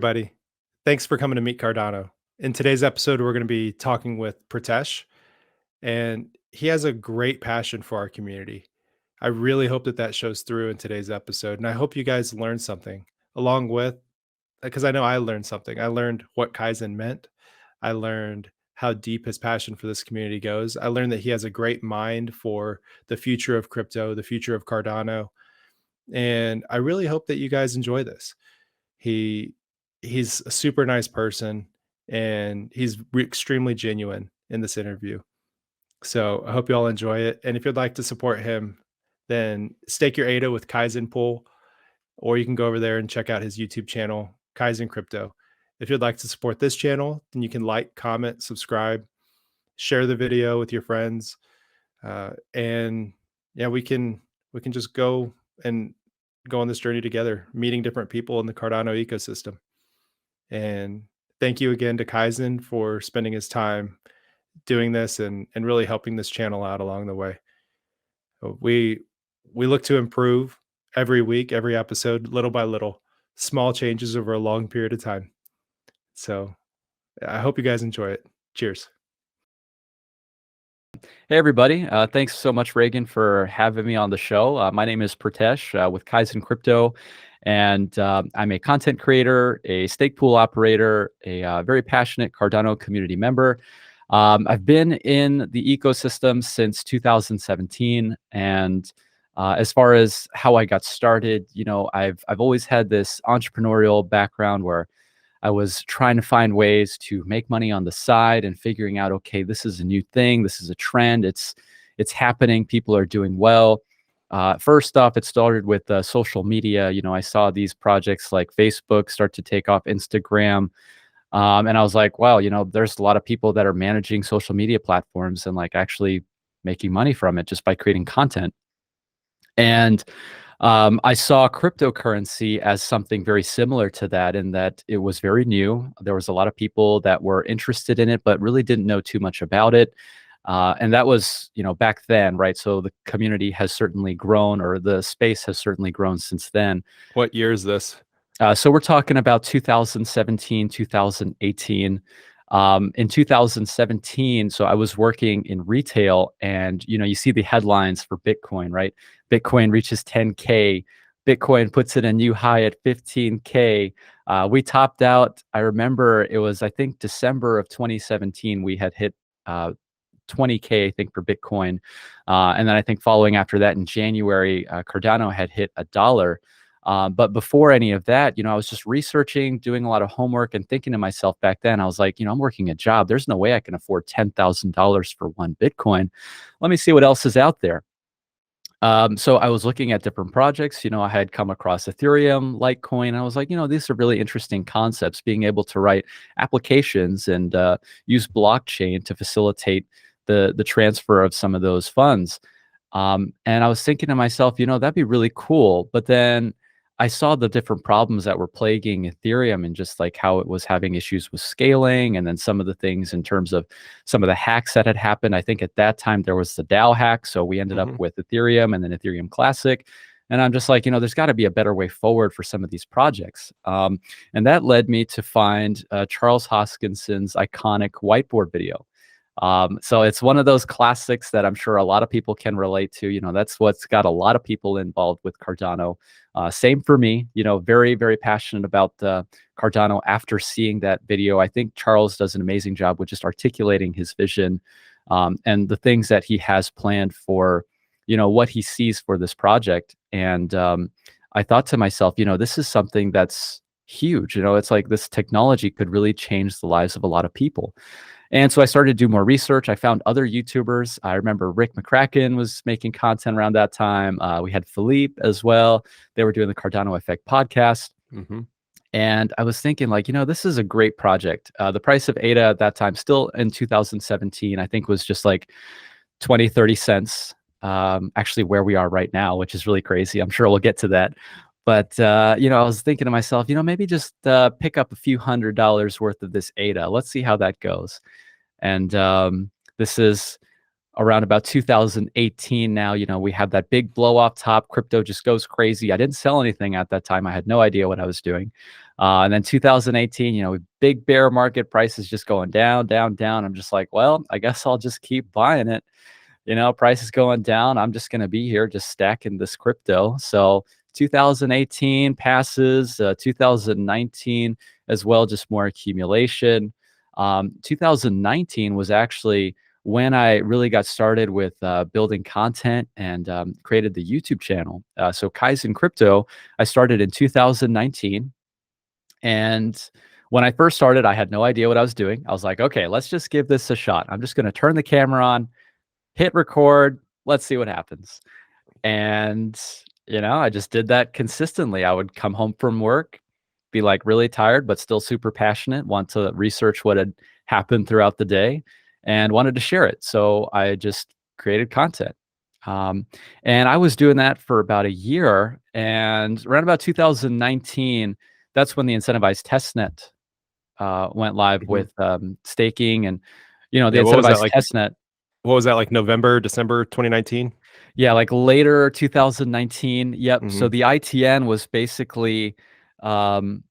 everybody. Thanks for coming to meet Cardano. In today's episode, we're going to be talking with Pritesh, and he has a great passion for our community. I really hope that shows through in today's episode, and I hope you guys learn something along with, because I know I learned something. I learned what Kaizen meant. I learned how deep his passion for this community goes. I learned that he has a great mind for the future of crypto, the future of Cardano, and I really hope that you guys enjoy this. He he's a super nice person, and he's extremely genuine in this interview. So I hope you all enjoy it. And if you'd like to support him, then stake your ADA with Kaizen Pool, or you can go over there and check out his YouTube channel, Kaizen Crypto. If you'd like to support this channel, then you can like, comment, subscribe, share the video with your friends, and yeah, we can just and go on this journey together, meeting different people in the Cardano ecosystem. And thank you again to Kaizen for spending his time doing this and really helping this channel out along the way. We look to improve every week, every episode, little by little, small changes over a long period of time. So I hope you guys enjoy it. Cheers. Hey, everybody. Thanks so much, Reagan, for having me on the show. My name is Pritesh with Kaizen Crypto, and I'm a content creator, a stake pool operator, a very passionate Cardano community member. I've been in the ecosystem since 2017, and as far as how I got started, I've always had this entrepreneurial background where I was trying to find ways to make money on the side and figuring out, okay, this is a new thing. This is a trend. It's happening. People are doing well. First off, it started with social media. I saw these projects like Facebook start to take off, Instagram. And I was like, wow, there's a lot of people that are managing social media platforms and like actually making money from it just by creating content. And I saw cryptocurrency as something very similar to that, in that it was very new. There was a lot of people that were interested in it, but really didn't know too much about it. And that was, back then, right? So the community has certainly grown, or the space has certainly grown since then. What year is this? So we're talking about 2017, 2018. In 2017, so I was working in retail, and you see the headlines for Bitcoin, right? Bitcoin reaches 10K. Bitcoin puts it a new high at 15K. We topped out. I remember it was, I think, December of 2017. We had hit 20K, I think, for Bitcoin, and then I think following after that in January, Cardano had hit $1. But before any of that, I was just researching, doing a lot of homework, and thinking to myself back then, I was like, I'm working a job. There's no way I can afford $10,000 for one Bitcoin. Let me see what else is out there. So I was looking at different projects. I had come across Ethereum, Litecoin. I was like, these are really interesting concepts, being able to write applications and use blockchain to facilitate the transfer of some of those funds. And I was thinking to myself, that'd be really cool. But then I saw the different problems that were plaguing Ethereum, and just like how it was having issues with scaling, and then some of the things in terms of some of the hacks that had happened. I think at that time there was the DAO hack. So we ended up with Ethereum and then Ethereum Classic. And I'm just like, there's got to be a better way forward for some of these projects. And that led me to find Charles Hoskinson's iconic whiteboard video. So it's one of those classics that I'm sure a lot of people can relate to. That's what's got a lot of people involved with Cardano. Same for me, very, very passionate about Cardano after seeing that video. I think Charles does an amazing job with just articulating his vision and the things that he has planned for, what he sees for this project. And I thought to myself, this is something that's huge. It's like this technology could really change the lives of a lot of people. And so I started to do more research. I found other YouTubers. I remember Rick McCracken was making content around that time. We had Philippe as well. They were doing the Cardano Effect podcast. And I was thinking, like, this is a great project. The price of ADA at that time, still in 2017, I think was just like 20, 30 cents. Actually where we are right now, which is really crazy. I'm sure we'll get to that. But, I was thinking to myself, maybe just pick up a few $100s worth of this ADA. Let's see how that goes. And this is around about 2018 now. We have that big blow off top. Crypto just goes crazy. I didn't sell anything at that time. I had no idea what I was doing. And then 2018, big bear market, prices just going down, down, down. I'm just like, well, I guess I'll just keep buying it. Price is going down. I'm just going to be here just stacking this crypto. So 2018 passes, 2019 as well, just more accumulation. 2019 was actually when I really got started with building content and created the YouTube channel. So Kaizen Crypto, I started in 2019. And when I first started, I had no idea what I was doing. I was like, okay, let's just give this a shot. I'm just going to turn the camera on, hit record, let's see what happens. And, I just did that consistently. I would come home from work, be like really tired, but still super passionate, want to research what had happened throughout the day and wanted to share it. So I just created content. Um, and I was doing that for about a year. And around about 2019, that's when the incentivized testnet went live Mhm. with staking and, the Yeah, what was that incentivized like testnet. what was that like November, December 2019? Yeah, like later 2019. Yep. So Mhm, the ITN was basically um,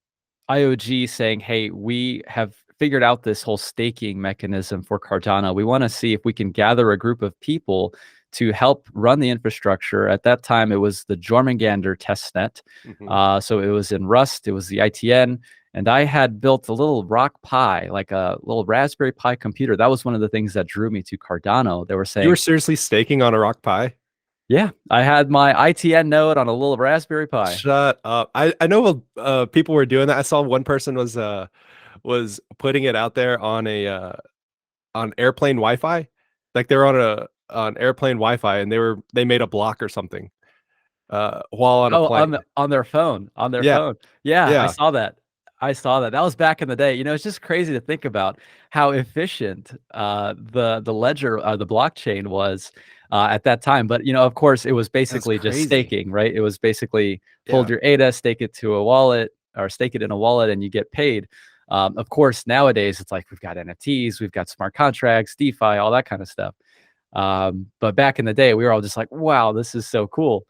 IOG saying, "Hey, we have figured out this whole staking mechanism for Cardano. We want to see if we can gather a group of people to help run the infrastructure." At that time, it was the Jormungandr testnet. mhm. So it was in Rust. It was the ITN. And I had built a little Rock Pi, like a little Raspberry Pi computer. That was one of the things that drew me to Cardano. They were You were saying, seriously staking on a Rock Pi? yeah, I had my ITN node on a little Raspberry Pi. Shut up. I know, people were doing that. I saw one person was putting it out there on airplane Wi-Fi. Like, they're on airplane Wi-Fi, and they made a block or something, while on a Oh, plane. on their phone, on their Yeah, phone. Yeah, I yeah. saw that. I saw that. That was back in the day. It's just crazy to think about how efficient the ledger, the blockchain was at that time. But of course, it was That's basically just crazy. staking, right? It was basically hold Yeah, your ADA, stake it to a wallet, or stake it in a wallet, and you get paid. Of course, nowadays it's like we've got NFTs, we've got smart contracts, DeFi, all that kind of stuff. But back in the day, we were all just like, "Wow, this is so cool."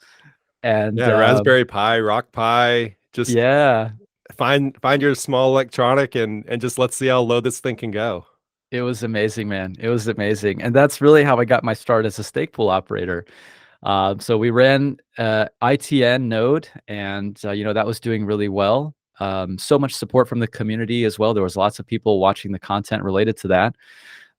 And yeah, Raspberry Pi, Rock Pi, just yeah, find your small electronic and just let's see how low this thing can go. it was amazing, man. It was amazing. And that's really how I got my start as a stake pool operator. So we ran ITN node, and that was doing really well. So much support from the community as well. There was lots of people watching the content related to that,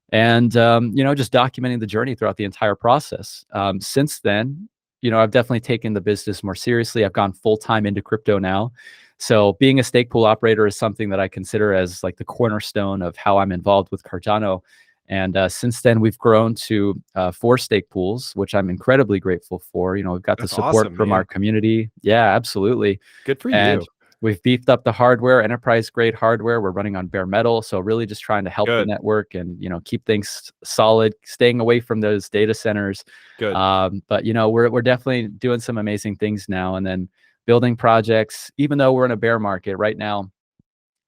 and just documenting the journey throughout the entire process. Since then, I've definitely taken the business more seriously. I've gone full time into crypto now. So being a stake pool operator is something that I consider as like the cornerstone of how I'm involved with Cardano. And since then, we've grown to 4 stake pools, which I'm incredibly grateful for. We've got the That's support awesome, from our man. community. Yeah, absolutely. Good for And you. we've beefed up the hardware, enterprise grade hardware. We're running on bare metal. So really just trying to help the Good, network and, keep things solid, staying away from those data centers. good. But we're definitely doing some amazing things now, and then building projects, even though we're in a bear market right now,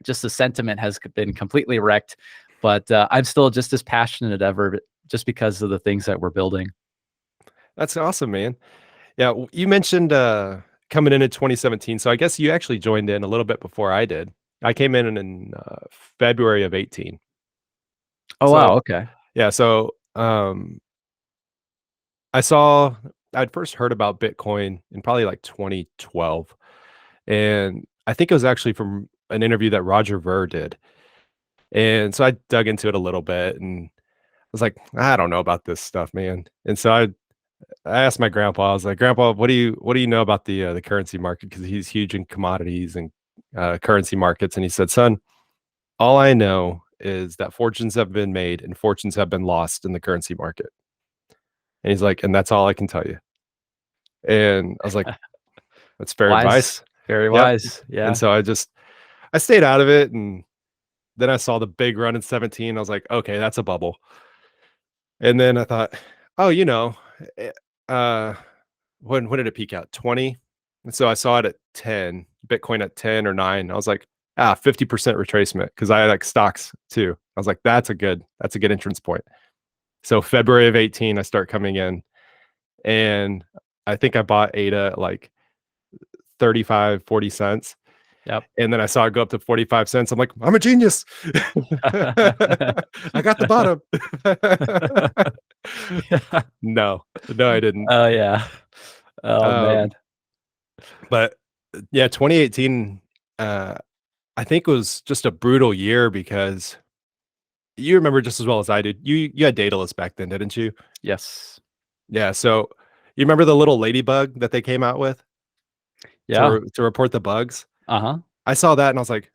just the sentiment has been completely wrecked. But I'm still just as passionate as ever just because of the things that we're building. That's awesome, man. Yeah, you mentioned, coming in 2017, so I guess you actually joined in a little bit before I did. I came in February of 18. Oh, wow. So, Okay. yeah, so, I saw I'd first heard about Bitcoin in probably, like, 2012, and I think it was actually from an interview that Roger Ver did, and so I dug into it a little bit, and I was like, "I don't know about this stuff, man," and so I asked my grandpa, I was like, "Grandpa, what do you know about the currency market?" Because he's huge in commodities and, currency markets, and he said, "Son, all I know is that fortunes have been made and fortunes have been lost in the currency market." And he's like, "And that's all I can tell you." And I was like, "That's fair Wise. advice." Very Yep, wise. and Yeah. so I stayed out of it, and then I saw the big run in 17, I was like, "Okay, that's a bubble." And then I thought, "Oh, eh, uh, when did it peak out? 20?" And so I saw it at 10, Bitcoin at 10 or 9. I was like, 50% retracement because I like stocks too. I was like, that's a good entrance point. So February of 18, I start coming in, and I think I bought ADA at like 35, 40 cents. Yep. And then I saw it go up to 45 cents. I'm like, I'm a genius. I got the bottom. Yeah. No, no, I didn't. Oh, yeah. Oh, man. Um, but yeah, 2018, uh, I think was just a brutal year because you remember just as well as I did. You had Daedalus back then, didn't you? Yes. Yeah. So you remember the little ladybug that they came out with Yeah. to report the bugs? Uh-huh. I saw that and I was like,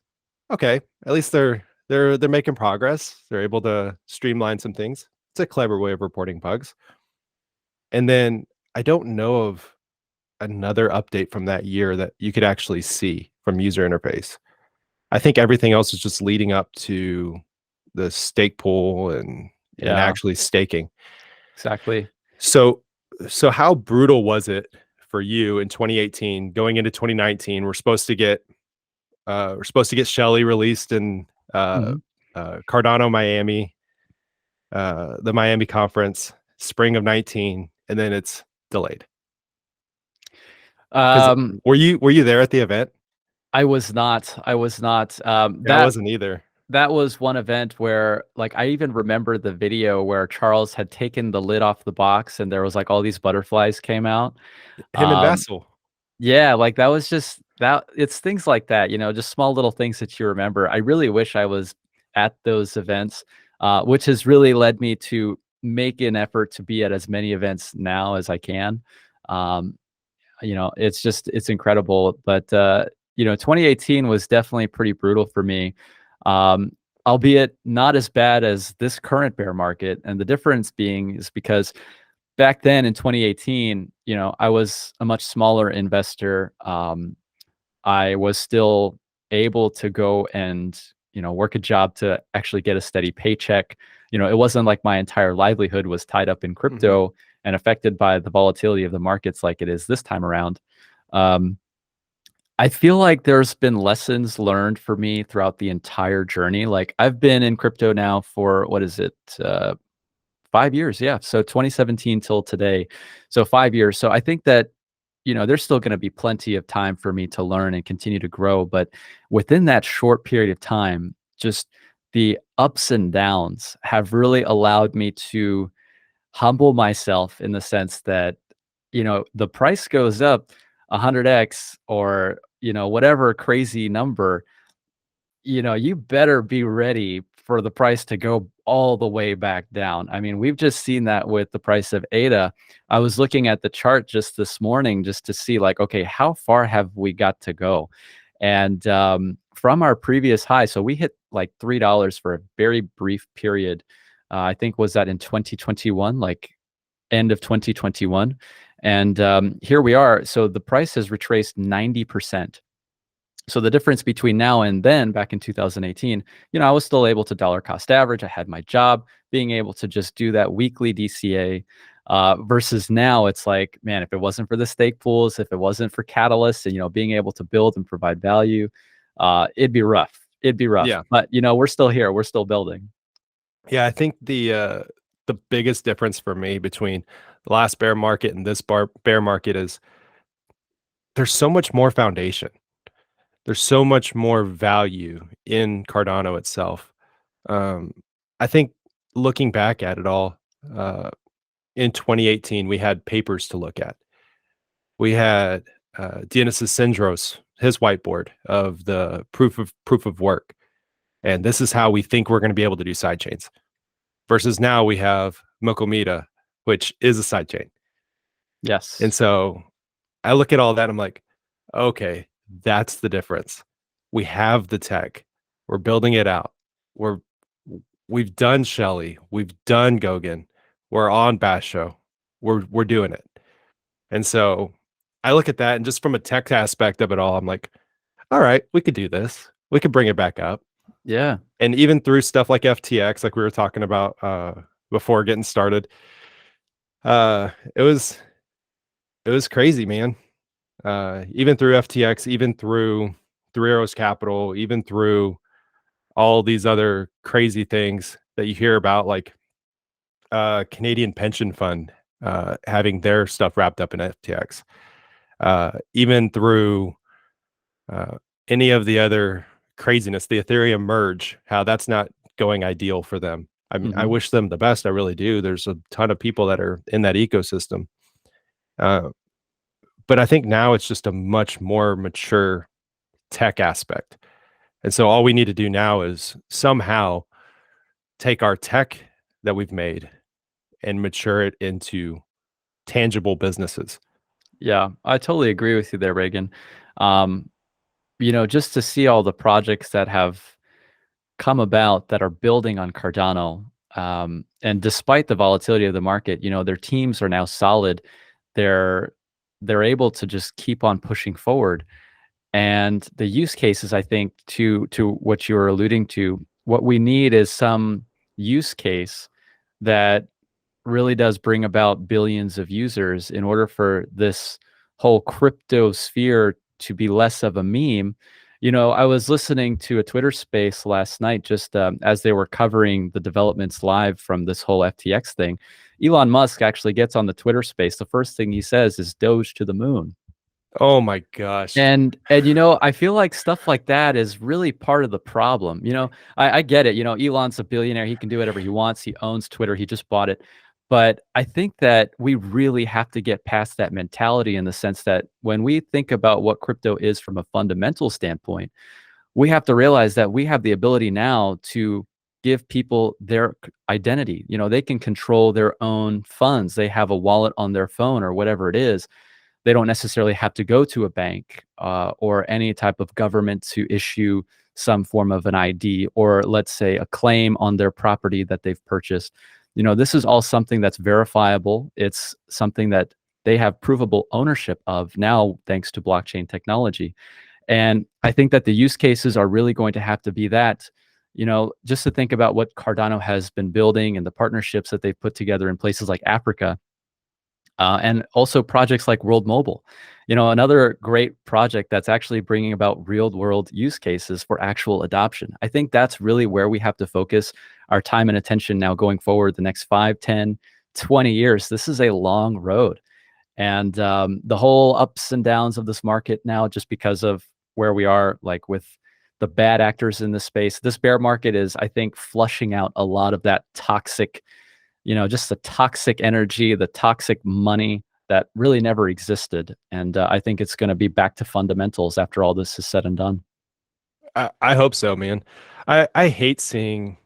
okay, at least they're making progress. They're able to streamline some things. It's a clever way of reporting bugs. And then I don't know of another update from that year that you could actually see from user interface. I think everything else is just leading up to the stake pool and Yeah, actually staking. exactly. So so how brutal was it for you in 2018 going into 2019? We're supposed to get Shelly released in uh, Mhm. Cardano, Miami, the Miami conference, spring of 19, and then it's delayed. Because Um, were you there at the event? I was not. I was not. Yeah, I wasn't either. That was one event where, like, I even remember the video where Charles had taken the lid off the box and there was, like, all these butterflies came out. Him and Um, Vassal. yeah, like, that was just that it's things like that, just small little things that you remember. I really wish I was at those events, which has really led me to make an effort to be at as many events now as I can. Um, it's incredible. But 2018 was definitely pretty brutal for me, um, albeit not as bad as this current bear market. And the difference being is because back then in 2018, I was a much smaller investor. I was still able to go and work a job to actually get a steady paycheck. It wasn't like my entire livelihood was tied up in Mhm, crypto and affected by the volatility of the markets like it is this time around. Um, I feel like there's been lessons learned for me throughout the entire journey. Like I've been in crypto now for what is it? 5 years, yeah. So 2017 till today. So 5 years. So I think that there's still going to be plenty of time for me to learn and continue to grow. But within that short period of time, just the ups and downs have really allowed me to humble myself in the sense that, the price goes up 100x or, whatever crazy number, you better be ready for the price to go all the way back down. I mean, we've just seen that with the price of ADA. I was looking at the chart just this morning just to see, like, okay, how far have we got to go? And from our previous high, so we hit like $3 for a very brief period. I think was that in 2021, like end of 2021. And here we are. So the price has retraced 90%. So the difference between now and then, back in 2018, I was still able to dollar cost average. I had my job, being able to just do that weekly DCA. Versus now, it's like, man, if it wasn't for the stake pools, if it wasn't for catalysts, and being able to build and provide value, it'd be rough. It'd be rough. yeah. But we're still here. We're still building. Yeah, I think the biggest difference for me between the last bear market and this bear market is there's so much more foundation. There's so much more value in Cardano itself. Um, I think looking back at it all, uh, in 2018, we had papers to look at. We had Dionysus Syndros, his whiteboard of the proof of work, and this is how we think we're going to be able to do sidechains. Versus now we have Mokomita, which is a sidechain, and Yes. so I look at all that. I'm like, okay, that's the difference. We have the tech. We're building it out. We're we've done Shelly. We've done Gogan. We're on Bash Show. We're doing it. And so I look at that and just from a tech aspect of it all, I'm like, all right, we could do this. We could bring it back up. Yeah. And even through stuff like FTX, like we were talking about before getting started, it was crazy, man. Even through FTX, even through Three Arrows Capital, even through all these other crazy things that you hear about, like Canadian Pension Fund having their stuff wrapped up in FTX, even through uh, any of the other craziness, the Ethereum merge, how that's not going ideal for them. I mean, I Mhm. wish them the best. I really do. There's a ton of people that are in that ecosystem. Uh, but I think now it's just a much more mature tech aspect. And so all we need to do now is somehow take our tech that we've made and mature it into tangible businesses. Yeah, I totally agree with you there, Reagan. Um, just to see all the projects that have come about that are building on Cardano, and despite the volatility of the market, their teams are now solid. They're they're able to just keep on pushing forward. And the use cases, I think, to what you were alluding to, what we need is some use case that really does bring about billions of users in order for this whole crypto sphere to be less of a meme. I was listening to a Twitter space last night just as they were covering the developments live from this whole FTX thing. Elon Musk actually gets on the Twitter space. The first thing he says is Doge to the moon. Oh my gosh. And I feel like stuff like that is really part of the problem. I get it. Elon's a billionaire. He can do whatever he wants. He owns Twitter. He just bought it. But I think that we really have to get past that mentality in the sense that when we think about what crypto is from a fundamental standpoint, we have to realize that we have the ability now to give people their identity. They can control their own funds. They have a wallet on their phone or whatever it is. They don't necessarily have to go to a bank or any type of government to issue some form of an ID or, let's say, a claim on their property that they've purchased. This is all something that's verifiable. It's something that they have provable ownership of now, thanks to blockchain technology. And I think that the use cases are really going to have to be that, just to think about what Cardano has been building and the partnerships that they've put together in places like Africa, and also projects like World Mobile. Another great project that's actually bringing about real world use cases for actual adoption. I think that's really where we have to focus our time and attention now going forward the next 5, 10, 20 years. This is a long road. And the whole ups and downs of this market now, just because of where we are, like with the bad actors in this space, this bear market is, I think, flushing out a lot of that toxic, just the toxic energy, the toxic money that really never existed. And I think it's going to be back to fundamentals after all this is said and done. I hope so, man. I hate seeing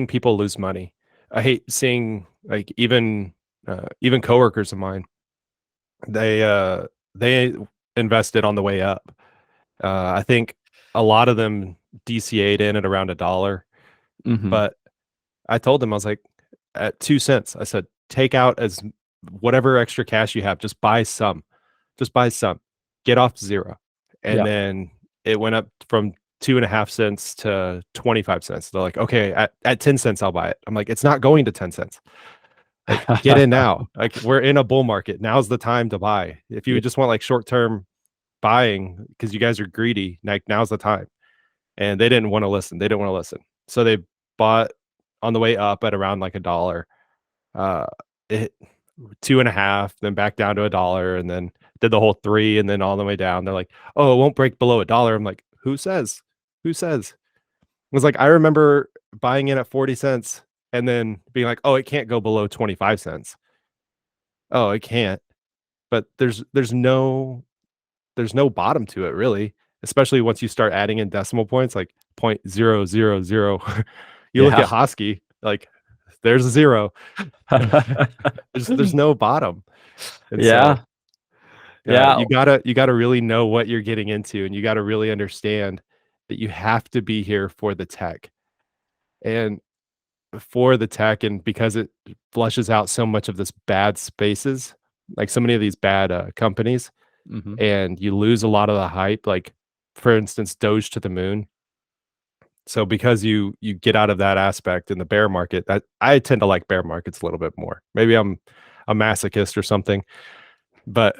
people lose money. I hate seeing like even coworkers of mine. They invested on the way up. I think a lot of them DCA'd in at around $1, Hmm. but I told them I was like at 2 cents. I said take out as whatever extra cash you have, just buy some, get off zero, and Yeah. then it went up from 2.5 cents to 25 cents. They're like, okay, at 10 cents I'll buy it. I'm like, it's not going to 10 cents. Like, get in now. Like, we're in a bull market. Now's the time to buy. If you Yeah. just want like short term buying because you guys are greedy, like now's the time. And they didn't want to listen. They didn't want to listen. So they bought on the way up at around like $1. Uh, it 2.5, then back down to $1, and then did the whole three, and then all the way down. They're like, "Oh, it won't break below $1." I'm like, "Who says? Who says?" It was like I remember buying in at 40 cents and then being like, "Oh, it can't go below 25 cents." Oh, it can't. But there's no bottom to it really, especially once you start adding in decimal points like 0.000. You look Yeah. at Hosky, like there's a zero. There's no bottom. And so Yeah. Yeah. you gotta really know what you're getting into, and you gotta really understand that you have to be here for the tech. And for the tech, and because it flushes out so much of this bad spaces, like so many of these bad companies, Hmm. and you lose a lot of the hype, like for instance, Doge to the moon. So because you get out of that aspect in the bear market, that I tend to like bear markets a little bit more. Maybe I'm a masochist or something, but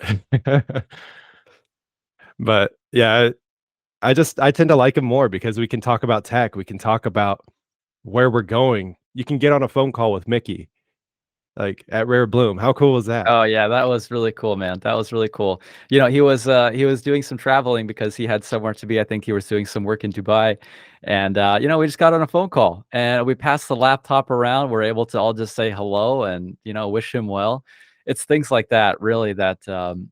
but yeah, I tend to like him more because we can talk about tech, we can talk about where we're going. You can get on a phone call with Mickey like at Rare Bloom. How cool was that? Oh yeah, that was really cool, man. That was really cool. He was doing some traveling because he had somewhere to be. I think he was doing some work in Dubai. And we just got on a phone call and we passed the laptop around. We're able to all just say hello and, wish him well. It's things like that really that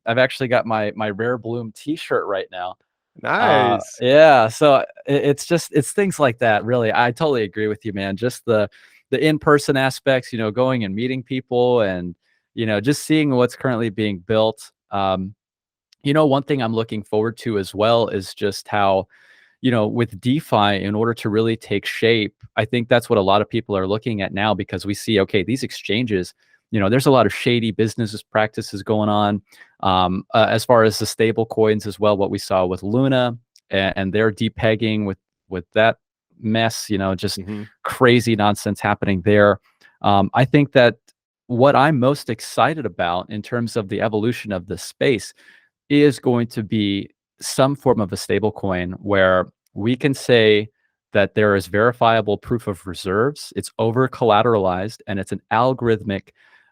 I've actually got my Rare Bloom t-shirt right now. Nice. Yeah, so it's things like that, really. I totally agree with you, man. Just the in-person aspects, going and meeting people and, just seeing what's currently being built. One thing I'm looking forward to as well is just how, with DeFi, in order to really take shape, I think that's what a lot of people are looking at now because we see, okay, these exchanges, there's a lot of shady business practices going on. As far as the stable coins as well, what we saw with Luna and their depegging with that mess, just Hmm. crazy nonsense happening there. I think that what I'm most excited about in terms of the evolution of the space is going to be some form of a stable coin where we can say that there is verifiable proof of reserves, it's over collateralized, and it's an algorithmic.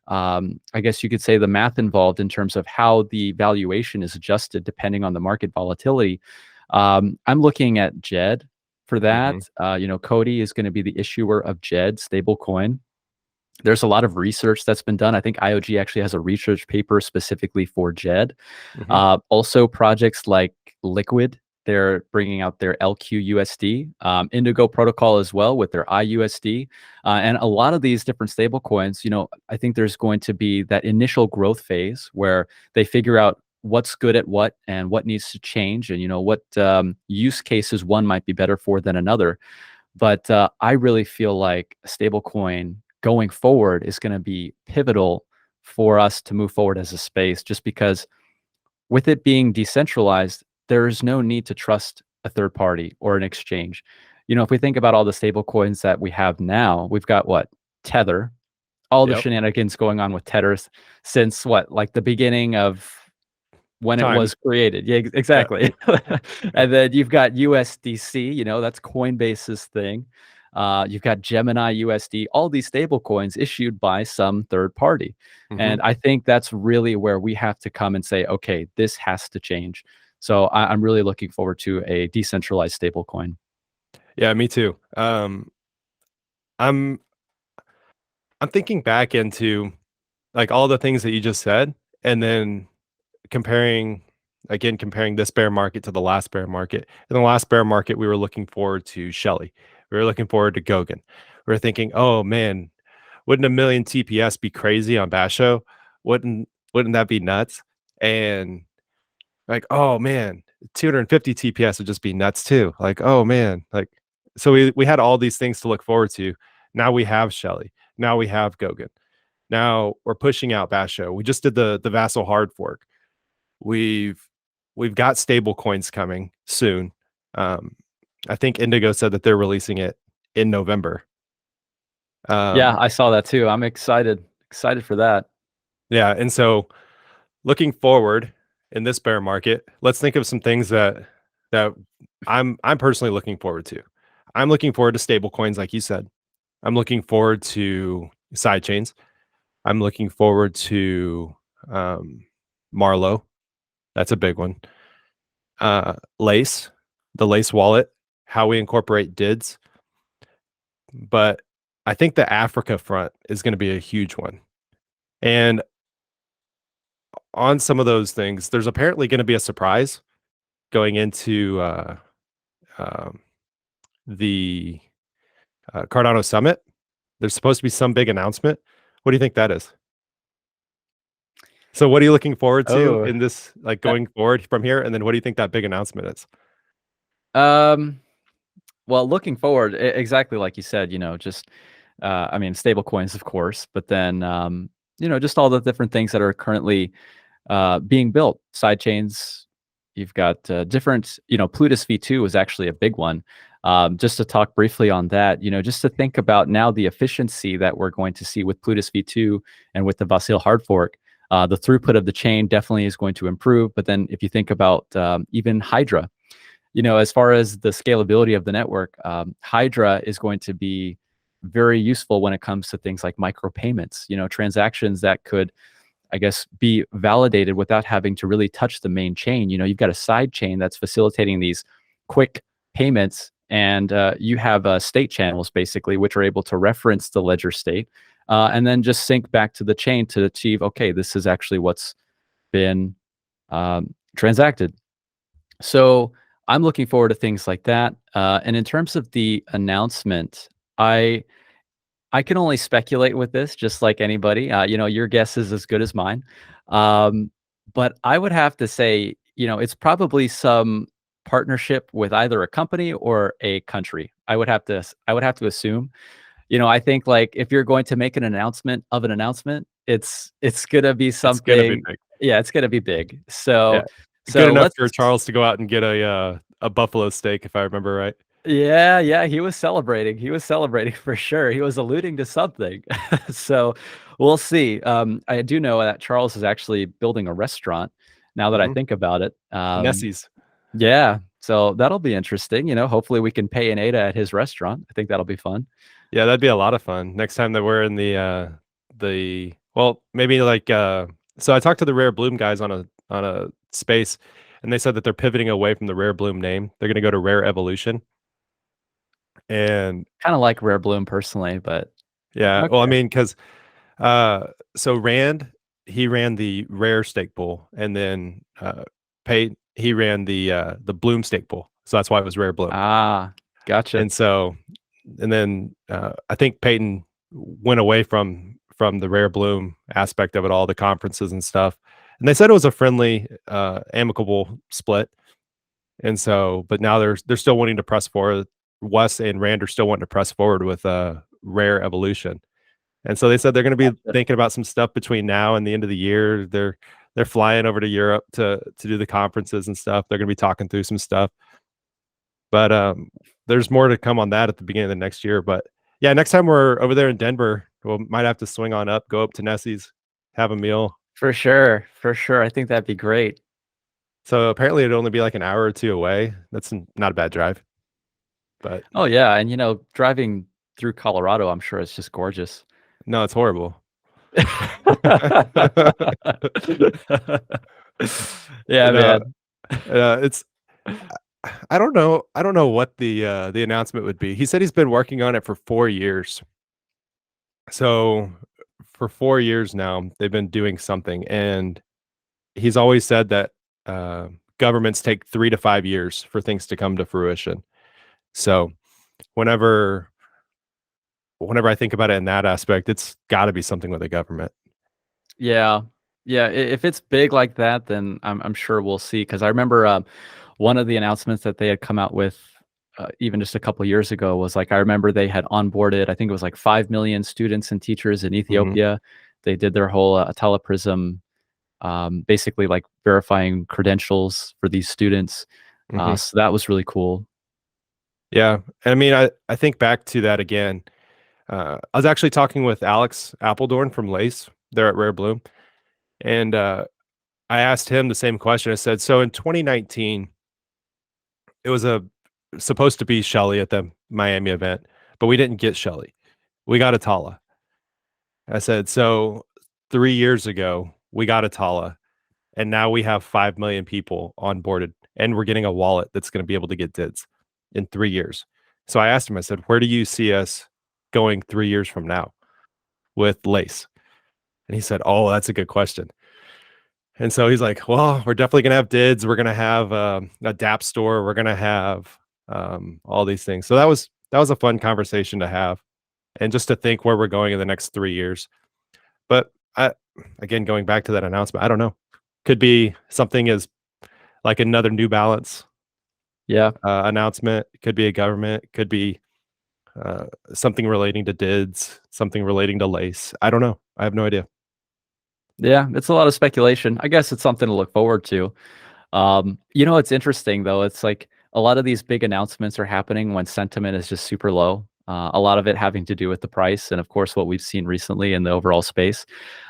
I guess you could say the math involved in terms of how the valuation is adjusted depending on the market volatility. I'm looking at JED for Hmm. that. Cody is going to be the issuer of JED stablecoin. There's a lot of research that's been done. I think IOG actually has a research paper specifically for JED. Hmm. Also, projects like Liquid, they're bringing out their LQUSD, Indigo Protocol as well with their IUSD, and a lot of these different stable coins. I think there's going to be that initial growth phase where they figure out what's good at what and what needs to change, and what use cases one might be better for than another. But I really feel like a stable coin going forward is going to be pivotal for us to move forward as a space, just because with it being decentralized, there is no need to trust a third party or an exchange. If we think about all the stable coins that we have now, we've got what? Tether, all the Yep. shenanigans going on with Tethers since what, like the beginning of when it Time. was created. Yeah, Yeah. exactly. And then you've got USDC, that's Coinbase's thing. You've got Gemini USD, all these stable coins issued by some third party. Hmm. And I think that's really where we have to come and say, okay, this has to change. So I'm really looking forward to a decentralized stable coin. Yeah, me too. I'm I'm thinking back into like all the things that you just said, and then comparing comparing this bear market to the last bear market. In the last bear market, we were looking forward to Shelly. We were looking forward to Goguen. We were thinking, oh man, wouldn't a million TPS be crazy on Basho? Wouldn't that be nuts? And like, oh man, 250 TPS would just be nuts too. Like, oh man, like so we had all these things to look forward to. Now we have Shelly. Now we have Goguen. Now we're pushing out Basho. We just did the Vassal hard fork. We've we've got stable coins coming soon. Um, I think Indigo said that they're releasing it in November. Yeah, Um, I saw that too. I'm excited for that. yeah, and so looking forward in this bear market, let's think of some things that I'm personally looking forward to. I'm looking forward to stable coins, like you said. I'm looking forward to side chains. I'm looking forward to um, Marlow. That's a big one. Lace, the Lace wallet, how we incorporate DIDs. But I think the Africa front is going to be a huge one. And on some of those things, there's apparently going to be a surprise going into um, the Cardano summit. There's supposed to be some big announcement. What do you think that is? So, what are you looking forward to Oh, in this, like uh, going forward from here? And then, what do you think that big announcement is? um, well, looking forward, exactly like you said, just I mean, stable coins, of course, but then just all the different things that are currently being built, side chains. You've got different, Plutus V2 is actually a big one. Just to talk briefly on that, just to think about now the efficiency that we're going to see with Plutus V2 and with the Vasil hard fork. The throughput of the chain definitely is going to improve. But then if you think about even Hydra, as far as the scalability of the network, Hydra is going to be very useful when it comes to things like micropayments, transactions that could, I guess, be validated without having to really touch the main chain. You've got a side chain that's facilitating these quick payments, and you have state channels basically, which are able to reference the ledger state and then just sync back to the chain to achieve, okay, this is actually what's been transacted. So I'm looking forward to things like that. And in terms of the announcement, I I can only speculate with this, just like anybody. Your guess is as good as mine. Um, but I would have to say, it's probably some partnership with either a company or a country. I would have to assume. I think like if you're going to make an announcement of an announcement, it's gonna be It's gonna be something. big. Yeah, it's gonna be big. Yeah. So Good so enough let's for Charles to go out and get a buffalo steak, if I remember right. Yeah, yeah, he was celebrating. He was celebrating for sure. He was alluding to something. So, we'll see. I do know that Charles is actually building a restaurant, now that I Mhm. think about it. Nessie's. Yeah, so that'll be interesting, hopefully we can pay an ADA at his restaurant. I think that'll be fun. Yeah, that'd be a lot of fun. Next time that we're in well, maybe like, so I talked to the Rare Bloom guys on a space, and they said that they're pivoting away from the Rare Bloom name. They're gonna go to Rare Evolution, and Kinda like Rare Bloom personally, but yeah, well, I okay. mean, 'cause, so Rand, he ran the Rare stake pool, and then, Pate, he ran the Bloom stake pool, so that's why it was Rare Bloom. Ah, gotcha. And so and then, I think Peyton went away from the Rare Bloom aspect of it all, the conferences and stuff, and they said it was a friendly, amicable split, and so but now they're still wanting to press forward. Wes and Rand are still wanting to press forward with, Rare Evolution, and so they said they're gonna be Gotcha. thinking about some stuff between now and the end of the year. They're flying over to Europe to do the conferences and stuff. They're gonna be talking through some stuff. But, there's more to come on that at the beginning of the next year, but, yeah, next time we're over there in Denver, we might have to swing on up, go up to Nessie's, have a meal. For sure, for sure. I think that'd be great. So, apparently, it'd only be, like, an hour or 2 away. That's not a bad drive, but Oh, yeah, and, driving through Colorado, I'm sure it's just gorgeous. no, it's horrible. Yeah, And, man. it's I don't know what the announcement would be. He said he's been working on it for 4 years. So, for 4 years now, they've been doing something, and he's always said that, governments take 3 to 5 years for things to come to fruition. So, whenever whenever I think about it in that aspect, it's gotta be something with the government. Yeah. Yeah, if it's big like that, then I'm sure we'll see. Because I remember, one of the announcements that they had come out with, even just a couple years ago was, like, I remember they had onboarded, I think it was, like, 5 million students and teachers in Mhm, Ethiopia. They did their whole, teleprism, basically, like, verifying credentials for these students. mhm. So that was really cool. Yeah, and I mean, I think back to that again. I was actually talking with Alex Appledorn from Lace, there at Rare Bloom, and, I asked him the same question. I said, "So in 2019, it was supposed to be Shelly at the Miami event, but we didn't get Shelly. We got Atala." I said, "So 3 years ago, we got Atala, and now we have 5 million people onboarded, and we're getting a wallet that's gonna be able to get DIDs in 3 years." So I asked him, I said, "Where do you see us going 3 years from now with Lace?" And he said, "Oh, that's a good question." And so he's like, "Well, we're definitely gonna have DIDs. We're gonna have, a DApp store. We're gonna have, all these things." So that was a fun conversation to have, and just to think where we're going in the next 3 years. But again, going back to that announcement, I don't know. Could be something as like another New Balance, Yeah. announcement. It could be a government. It could be, something relating to DIDs, something relating to Lace. I don't know. I have no idea. Yeah, it's a lot of speculation. I guess it's something to look forward to. It's interesting though. It's like a lot of these big announcements are happening when sentiment is just super low. A lot of it having to do with the price, and of course, what we've seen recently in the overall space.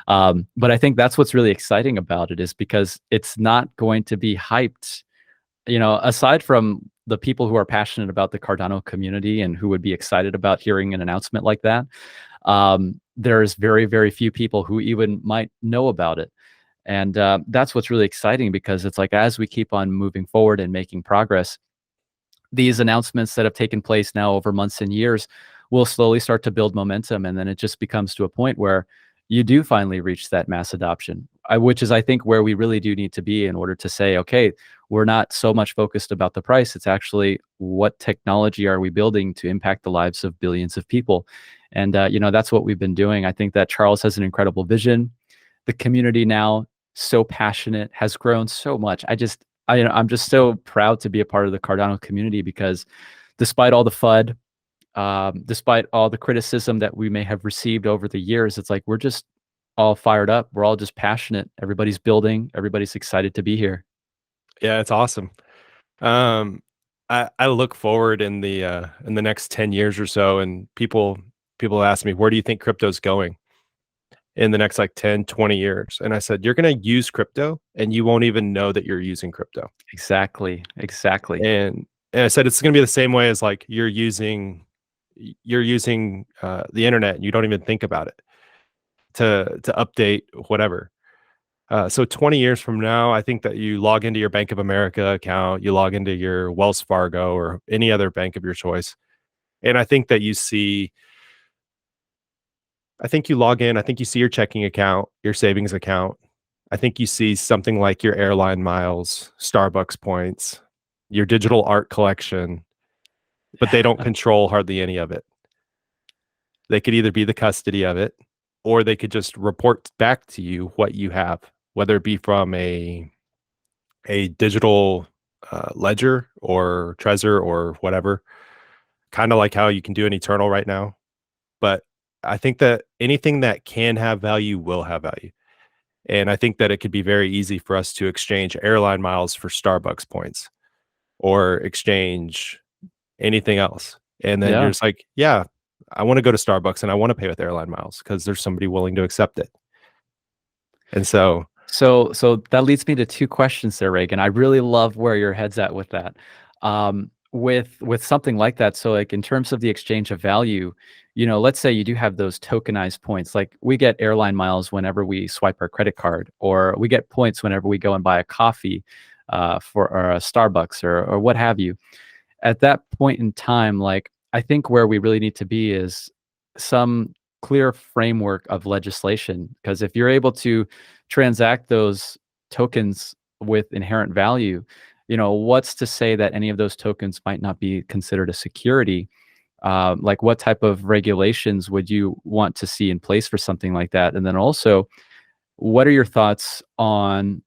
But I think that's what's really exciting about it is because it's not going to be hyped aside from the people who are passionate about the Cardano community and who would be excited about hearing an announcement like that, there's very, very few people who even might know about it. And that's what's really exciting because it's like as we keep on moving forward and making progress, these announcements that have taken place now over months and years will slowly start to build momentum. And then it just becomes to a point where you do finally reach that mass adoption, which is, I think, where we really do need to be in order to say, okay, we're not so much focused about the price. It's actually what technology are we building to impact the lives of billions of people. And, that's what we've been doing. I think that Charles has an incredible vision. The community now, so passionate, has grown so much. I'm just so proud to be a part of the Cardano community because despite all the FUD, despite all the criticism that we may have received over the years, it's like we're just all fired up. We're all just passionate. Everybody's building. Everybody's excited to be here. Yeah, it's awesome. Um, I look forward in the next 10 years or so, and people ask me, where do you think crypto's going in the next like 10, 20 years? And I said, you're gonna use crypto and you won't even know that you're using crypto. Exactly. Exactly. And I said it's gonna be the same way as like you're using the internet and you don't even think about it to update whatever. So 20 years from now, I think that you log into your Bank of America account, you log into your Wells Fargo or any other bank of your choice. And I think that I think you log in, I think you see your checking account, your savings account. I think you see something like your airline miles, Starbucks points, your digital art collection, but they don't control hardly any of it. They could either be the custody of it or they could just report back to you what you have, whether it be from a digital ledger or Trezor or whatever, kind of like how you can do an Eternal right now. But I think that anything that can have value will have value. And I think that it could be very easy for us to exchange airline miles for Starbucks points or exchange anything else. And then you're Yeah. just like, yeah, I want to go to Starbucks and I want to pay with airline miles because there's somebody willing to accept it. And so, So that leads me to two questions there, Reagan. I really love where your head's at with that. With something like that, so like in terms of the exchange of value, let's say you do have those tokenized points. Like we get airline miles whenever we swipe our credit card, or we get points whenever we go and buy a coffee for or a Starbucks or what have you. At that point in time, like I think where we really need to be is some clear framework of legislation. Because if you're able to transact those tokens with inherent value, what's to say that any of those tokens might not be considered a security? Like, what type of regulations would you want to see in place for something like that? And then also, what are your thoughts on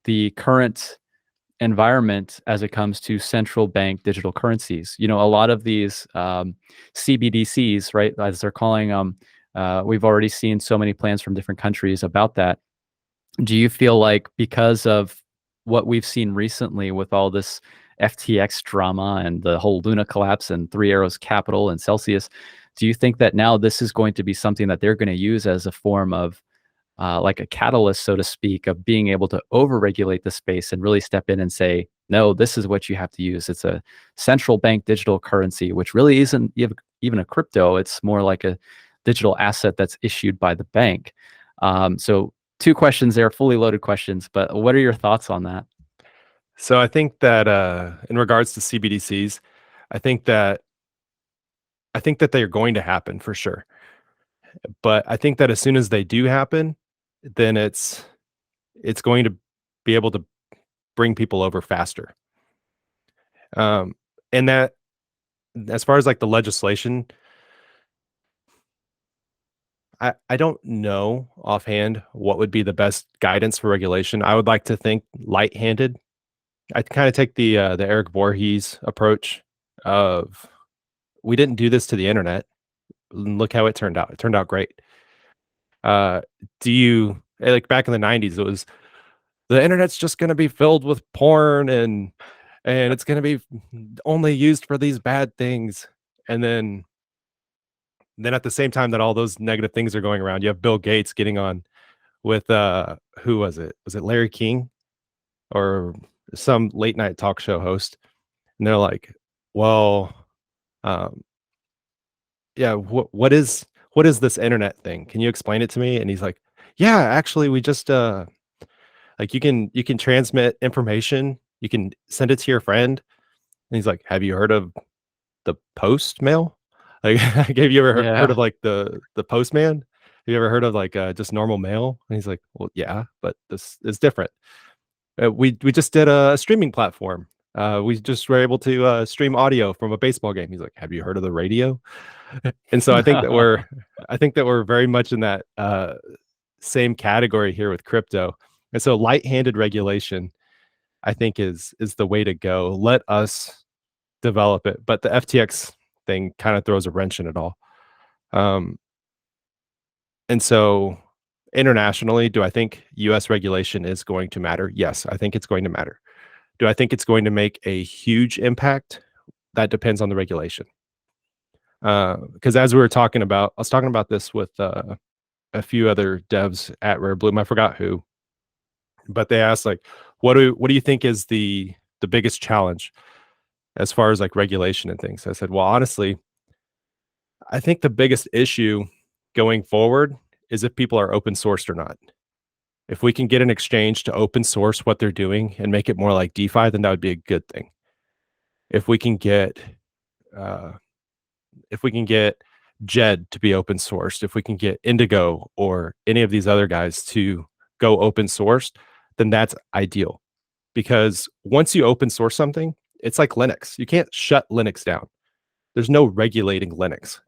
the current environment as it comes to central bank digital currencies? A lot of these CBDCs, right, as they're calling them, we've already seen so many plans from different countries about that. Do you feel like because of what we've seen recently with all this FTX drama and the whole Luna collapse and Three Arrows Capital and Celsius, do you think that now this is going to be something that they're going to use as a form of like a catalyst, so to speak, of being able to overregulate the space and really step in and say, no, this is what you have to use. It's a central bank digital currency, which really isn't even a crypto. It's more like a digital asset that's issued by the bank. So two questions there, fully loaded questions, but what are your thoughts on that? so I think that in regards to CBDCs, I think that I think that they're going to happen for sure. But I think that as soon as they do happen, then it's going to be able to bring people over faster. Um, and that as far as like the legislation, I don't know offhand what would be the best guidance for regulation. I would like to think light-handed. I kind of take the Eric Voorhees approach of we didn't do this to the internet. Look how it turned out. It turned out great. Uh, do you like back in the 90s? It was the internet's just going to be filled with porn and it's going to be only used for these bad things. And then at the same time that all those negative things are going around, you have Bill Gates getting on with who was it? Was it Larry King or some late night talk show host, and they're like, "Well, um, yeah, what is this internet thing? Can you explain it to me?" And he's like, "Yeah, actually, we just like you can transmit information, you can send it to your friend." And he's like, "Have you heard of the post mail?" Like, have you ever heard Yeah. of like the postman? Have you ever heard of like just normal mail? And he's like, "Well, yeah, but this is different. We just did a streaming platform. We just were able to stream audio from a baseball game." He's like, "Have you heard of the radio?" And so I think that we're very much in that same category here with crypto. And so light-handed regulation, I think, is the way to go. Let us develop it, but the FTX thing kind of throws a wrench in it all. Um, and so internationally, do I think US regulation is going to matter? Yes, I think it's going to matter. Do I think it's going to make a huge impact? That depends on the regulation. Because as we were talking about, I was talking about this with a few other devs at Rare Bloom. I forgot who, but they asked like, what do you think is the biggest challenge as far as like regulation and things? I said, well, honestly, I think the biggest issue going forward is if people are open sourced or not. If we can get an exchange to open source what they're doing and make it more like DeFi, then that would be a good thing. If we can get uh, if we can get Jed to be open sourced, if we can get Indigo or any of these other guys to go open sourced, then that's ideal. Because once you open source something, it's like Linux. You can't shut Linux down. There's no regulating Linux.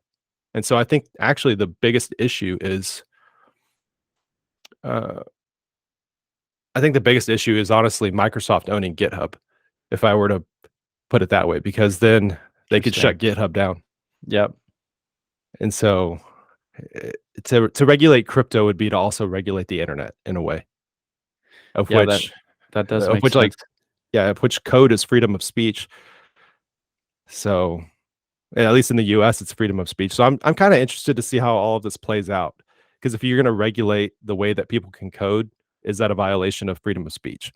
And so I think actually the biggest issue is uh, I think the biggest issue is honestly Microsoft owning GitHub, if I were to put it that way, because then they could Interesting. shut GitHub down. Yep. And so to regulate crypto would be to also regulate the internet in a way of Yeah, that which that does of make which like sense. yeah, of which code is freedom of speech. So yeah, at least in the US it's freedom of speech. So I'm kind of interested to see how all of this plays out. Because if you're going to regulate the way that people can code, is that a violation of freedom of speech?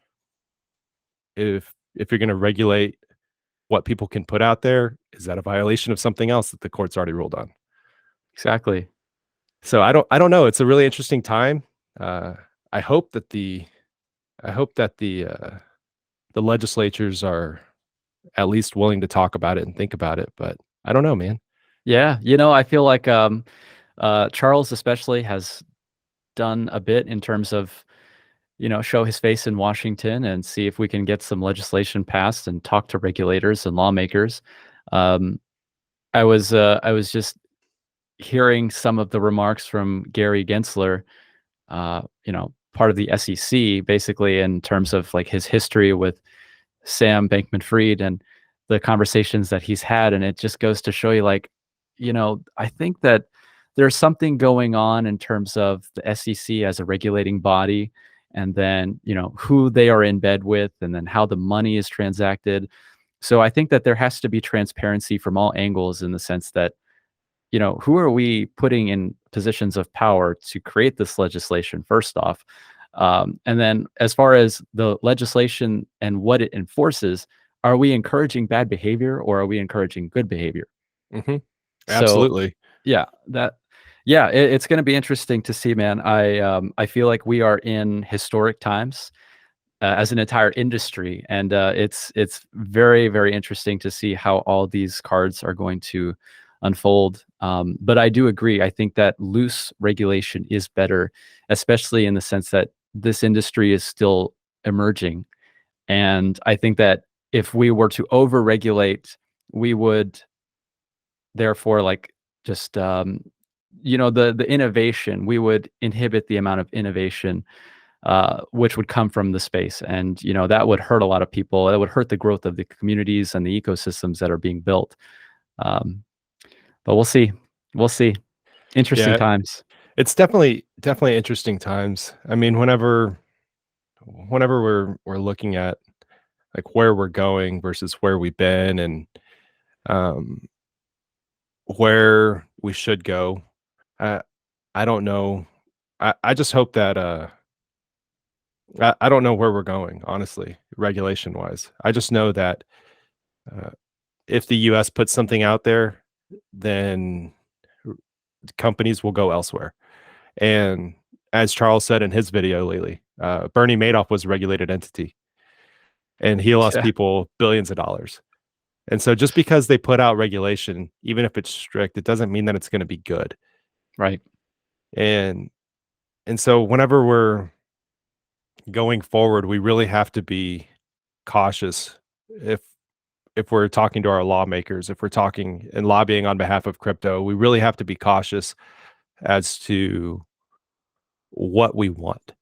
If you're going to regulate what people can put out there, is that a violation of something else that the court's already ruled on? Exactly. So I don't know. It's a really interesting time. Uh, I hope that the legislatures are at least willing to talk about it and think about it. But I don't know, man. Yeah, I feel like, Charles especially has done a bit in terms of, show his face in Washington and see if we can get some legislation passed and talk to regulators and lawmakers. Um, I was just hearing some of the remarks from Gary Gensler, part of the SEC, basically in terms of like his history with Sam Bankman-Fried and the conversations that he's had, and it just goes to show you, like, I think that there's something going on in terms of the SEC as a regulating body, and then who they are in bed with, and then how the money is transacted. So I think that there has to be transparency from all angles in the sense that who are we putting in positions of power to create this legislation, first off? And then as far as the legislation and what it enforces, are we encouraging bad behavior or are we encouraging good behavior? Hmm. So Absolutely. yeah, yeah, it's going to be interesting to see, man. I feel like we are in historic times as an entire industry, and it's very, very interesting to see how all these cards are going to unfold. But I do agree. I think that loose regulation is better, especially in the sense that this industry is still emerging, and I think that if we were to over-regulate, we would therefore, like, just the innovation. We would inhibit the amount of innovation which would come from the space. And, that would hurt a lot of people. That would hurt the growth of the communities and the ecosystems that are being built. Um, but we'll see. We'll see. Interesting Yeah, times. it's definitely interesting times. I mean, whenever we're looking at like where we're going versus where we've been and um where we should go. I I don't know. I just hope that I don't know where we're going, honestly, regulation wise. I just know that uh, if the US puts something out there, then companies will go elsewhere. And as Charles said in his video lately, Bernie Madoff was a regulated entity and he lost Yeah. people billions of dollars. And so just because they put out regulation, even if it's strict, it doesn't mean that it's going to be good. Right. And and so whenever we're going forward, we really have to be cautious if if we're talking to our lawmakers, if we're talking and lobbying on behalf of crypto, we really have to be cautious as to what we want.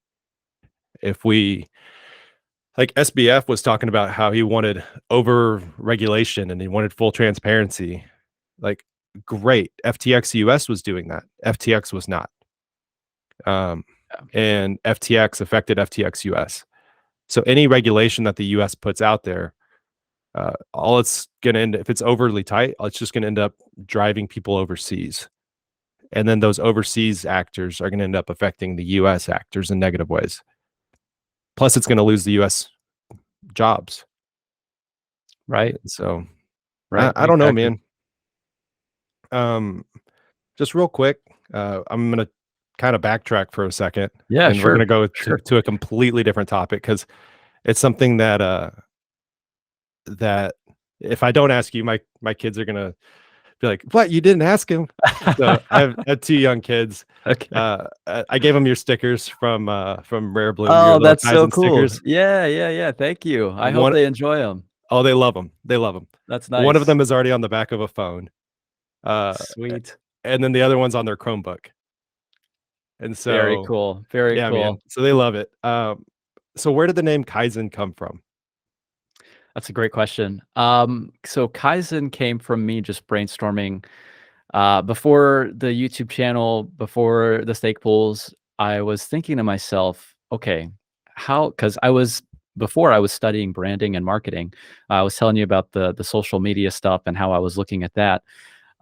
If we like SBF was talking about how he wanted over regulation and he wanted full transparency. Like, great. FTX US was doing that. FTX was not. Um, Yeah. and FTX affected FTX US. So any regulation that the US puts out there, all it's going to end if it's overly tight, it's just going to end up driving people overseas. And then those overseas actors are going to end up affecting the US actors in negative ways. Plus, it's going to lose the US jobs. Right. So Right. I don't know, Exactly. man. Um, just real quick, I'm gonna kind of backtrack for a second, Yeah. and we're Sure. gonna go Sure. to a completely different topic because it's something that that if I don't ask you, my kids are gonna be like, "What? You didn't ask him?" So I have two young kids. Okay. I gave them your stickers from Rare Bloom, your Oh, little that's so Kaizen cool. stickers. Yeah. Yeah. Yeah. Thank you. I hope One they enjoy them. oh, they love them. They love them. That's One of nice. them is already on the back of a phone, uh, Sweet. and then the other one's on their Chromebook. And Very so, cool. Very yeah, man. cool. So they love it. So where did the name Kaizen come from? That's a great question. So Kaizen came from me just brainstorming before the YouTube channel, before the stake pools. I was thinking to myself, okay, how? Because before I was studying branding and marketing. I was telling you about the social media stuff and how I was looking at that.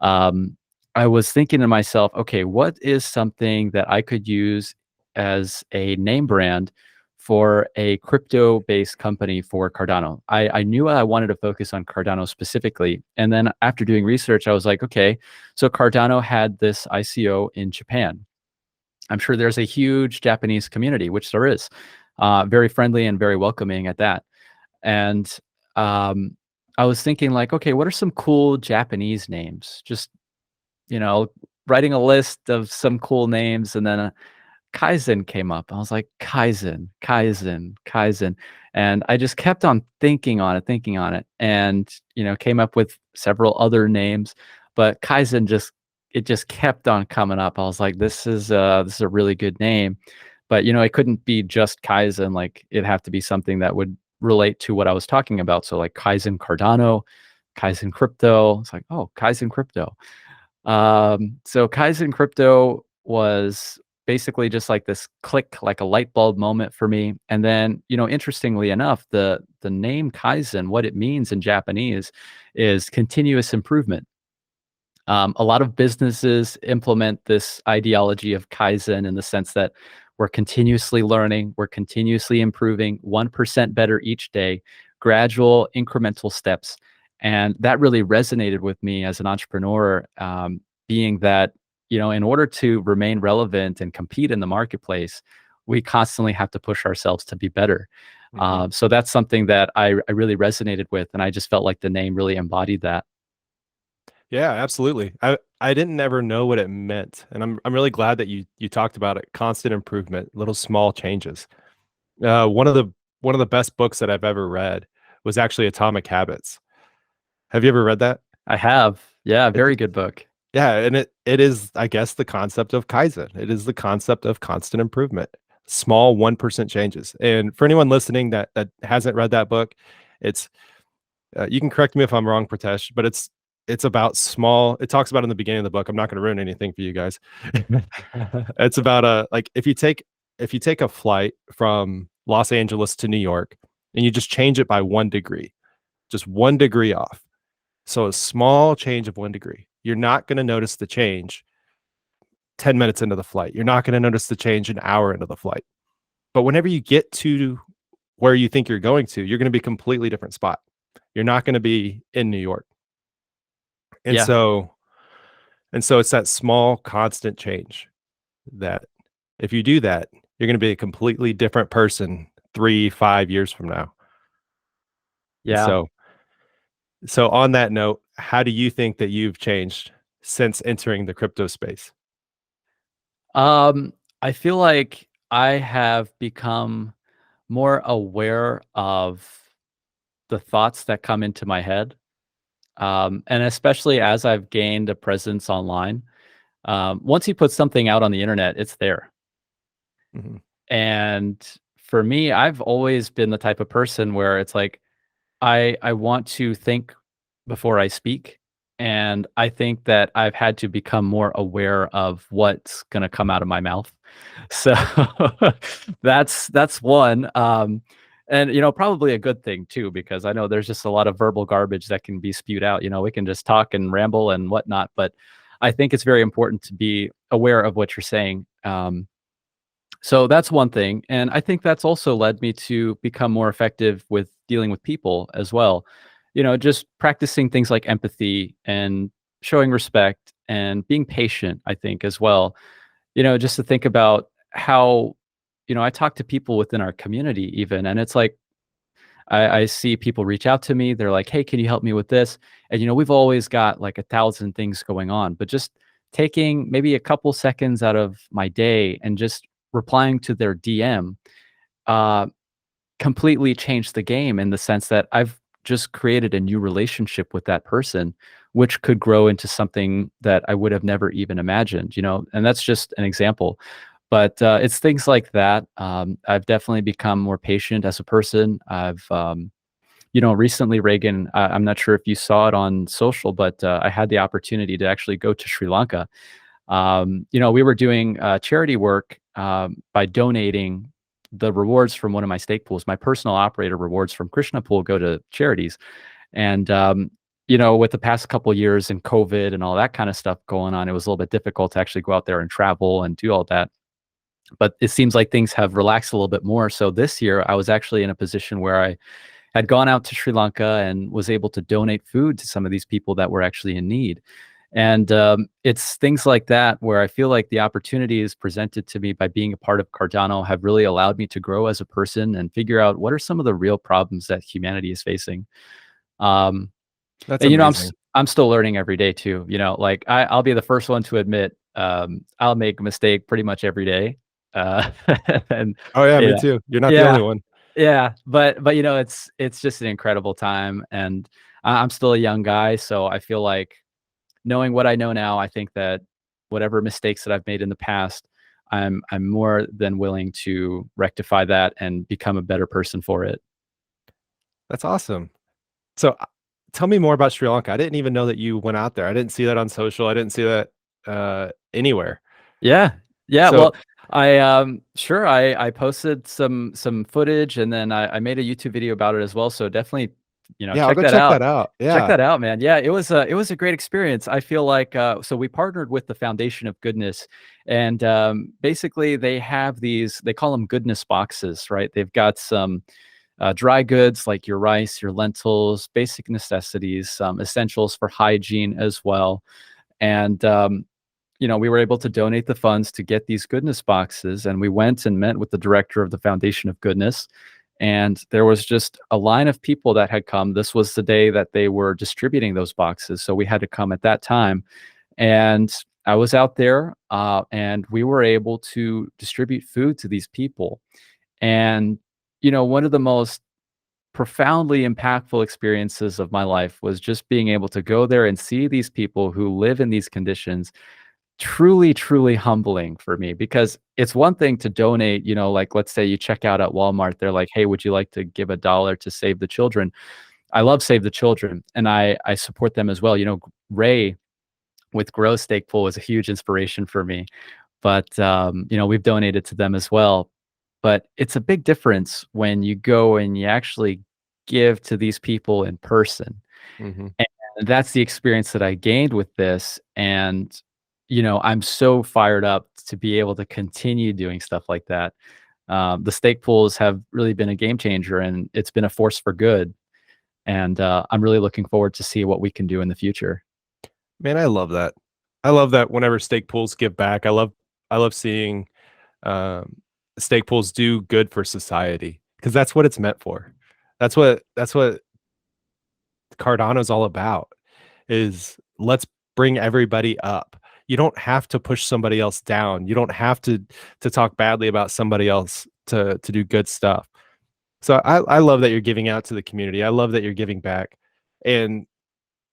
um, I was thinking to myself, okay, what is something that I could use as a name brand for a crypto based company for Cardano? I knew I wanted to focus on Cardano specifically. And then after doing research, I was like, okay, so Cardano had this ICO in Japan. I'm sure there's a huge Japanese community, which there is, very friendly and very welcoming at that. And um, I was thinking, like, okay, what are some cool Japanese names? Just you know, writing a list of some cool names, and then Kaizen came up. I was like, Kaizen, Kaizen, Kaizen. And I just kept on thinking on it, and came up with several other names, but Kaizen just kept on coming up. I was like, this is a really good name. But it couldn't be just Kaizen, like it'd have to be something that would relate to what I was talking about. So like Kaizen Cardano, Kaizen crypto. It's like, oh, Kaizen crypto. So Kaizen crypto was basically just like this click, like a light bulb moment for me. And then, interestingly enough, the name Kaizen, what it means in Japanese is continuous improvement. A lot of businesses implement this ideology of Kaizen in the sense that we're continuously learning, we're continuously improving, 1% better each day, gradual incremental steps. And that really resonated with me as an entrepreneur, being that, in order to remain relevant and compete in the marketplace, we constantly have to push ourselves to be better. Mhm. So that's something that I really resonated with. And I just felt like the name really embodied that. Yeah, absolutely. I didn't ever know what it meant, and I'm really glad that you talked about it. Constant improvement, little small changes. One of the best books that I've ever read was actually Atomic Habits. Have you ever read that? I have. Yeah, It's very good book. yeah, and it is, I guess, the concept of Kaizen. It is the concept of constant improvement, small 1% changes. And for anyone listening that hasn't read that book, it's you can correct me if I'm wrong, Pritesh, but it's about small. It talks about in the beginning of the book. I'm not going to ruin anything for you guys. It's about like if you take a flight from Los Angeles to New York and you just change it by 1 degree, just 1 degree off. So a small change of 1 degree. You're not going to notice the change 10 minutes into the flight. You're not going to notice the change an hour into the flight. But whenever you get to where you think you're going to, you're gonna be a completely different spot. You're not gonna be in New York. And Yeah. so it's that small constant change that if you do that, you're gonna be a completely different person 3, 5 years from now. And Yeah. so on that note, how do you think that you've changed since entering the crypto space? Um, I feel like I have become more aware of the thoughts that come into my head. And especially as I've gained a presence online, once you put something out on the internet, it's there. Mhm. And for me, I've always been the type of person where it's like I want to think before I speak, and I think that I've had to become more aware of what's gonna come out of my mouth. So that's one, and, probably a good thing too, because I know there's just a lot of verbal garbage that can be spewed out. We can just talk and ramble and whatnot, but I think it's very important to be aware of what you're saying. So that's one thing, and I think that's also led me to become more effective with dealing with people as well. Just practicing things like empathy and showing respect and being patient, I think, as well. Just to think about how, I talk to people within our community even, and it's like I see people reach out to me. They're like, "Hey, can you help me with this?" And we've always got like 1,000 things going on, but just taking maybe a couple seconds out of my day and just replying to their DM uh, completely changed the game in the sense that I've just created a new relationship with that person, which could grow into something that I would have never even imagined. And that's just an example. But it's things like that. I've definitely become more patient as a person. Recently, Reagan, I'm not sure if you saw it on social, but I had the opportunity to actually go to Sri Lanka. We were doing charity work by donating the rewards from one of my stake pools. My personal operator rewards from Krishna Pool go to charities. And, with the past couple years and COVID and all that kind of stuff going on, it was a little bit difficult to actually go out there and travel and do all that. But it seems like things have relaxed a little bit more. So this year, I was actually in a position where I had gone out to Sri Lanka and was able to donate food to some of these people that were actually in need. And it's things like that where I feel like the opportunities presented to me by being a part of Cardano have really allowed me to grow as a person and figure out what are some of the real problems that humanity is facing. Um, That's and amazing. I'm still learning every day too. Like I'll be the first one to admit I'll make a mistake pretty much every day. Uh, and Oh, yeah, me yeah, too. You're not the yeah, only one. yeah. But it's just an incredible time, and I'm still a young guy, so I feel like knowing what I know now, I think that whatever mistakes that I've made in the past, I'm more than willing to rectify that and become a better person for it. That's awesome. So, tell me more about Sri Lanka. I didn't even know that you went out there. I didn't see that on social. I didn't see that, anywhere. Yeah. Yeah, So well, I posted some footage, and then I made a YouTube video about it as well, so definitely, yeah, I'll check go that check out. that out. Check Yeah. that out, man. Yeah, it was a great experience. I feel like, so we partnered with the Foundation of Goodness, and, basically, they have they call them goodness boxes, right? They've got some, dry goods like your rice, your lentils, basic necessities, some essentials for hygiene as well, and, we were able to donate the funds to get these goodness boxes, and we went and met with the director of the Foundation of Goodness, and there was just a line of people that had come. This was the day that they were distributing those boxes, so we had to come at that time, and I was out there, and we were able to distribute food to these people, and one of the most profoundly impactful experiences of my life was just being able to go there and see these people who live in these conditions. Truly, truly humbling for me, because it's one thing to donate, like, let's say you check out at Walmart, they're like, "Hey, would you like to give $1 to Save the Children?" I love Save the Children, and I support them as well. Ray with Grow Steak Pool is a huge inspiration for me, but, we've donated to them as well. But it's a big difference when you go and you actually give to these people in person. Mhm. And that's the experience that I gained with this, and, I'm so fired up to be able to continue doing stuff like that. The stake pools have really been a game changer, and it's been a force for good. And I'm really looking forward to see what we can do in the future. Man, I love that. I love that whenever stake pools give back. I love seeing um, stake pools do good for society because that's what it's meant for. That's what Cardano's all about. Is let's bring everybody up. You don't have to push somebody else down. You don't have to talk badly about somebody else to do good stuff. So I love that you're giving out to the community. I love that you're giving back. And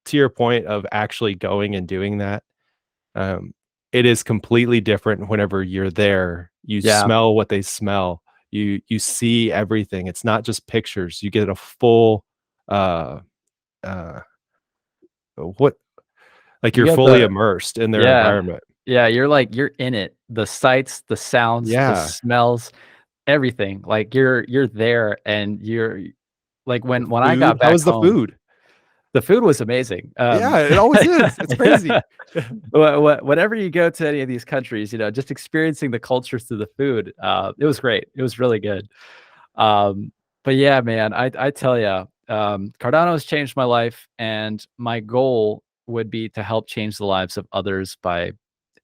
to your point of actually going and doing that, um, it is completely different whenever you're there. You Yeah, smell what they smell. You see everything. It's not just pictures. You get a full uh uh what like you you're get fully the immersed in their yeah, environment. yeah. You're in it. The sights, the sounds, the Yeah. smells, everything. Like you're there, and you're like The when I food. got How back is the home, food? the food was amazing. Yeah, it always is. It's crazy. Whenever you go to any of these countries, just experiencing the cultures through the food, it was great. It was really good. Um, but yeah, man, I tell you, Cardano has changed my life, and my goal would be to help change the lives of others by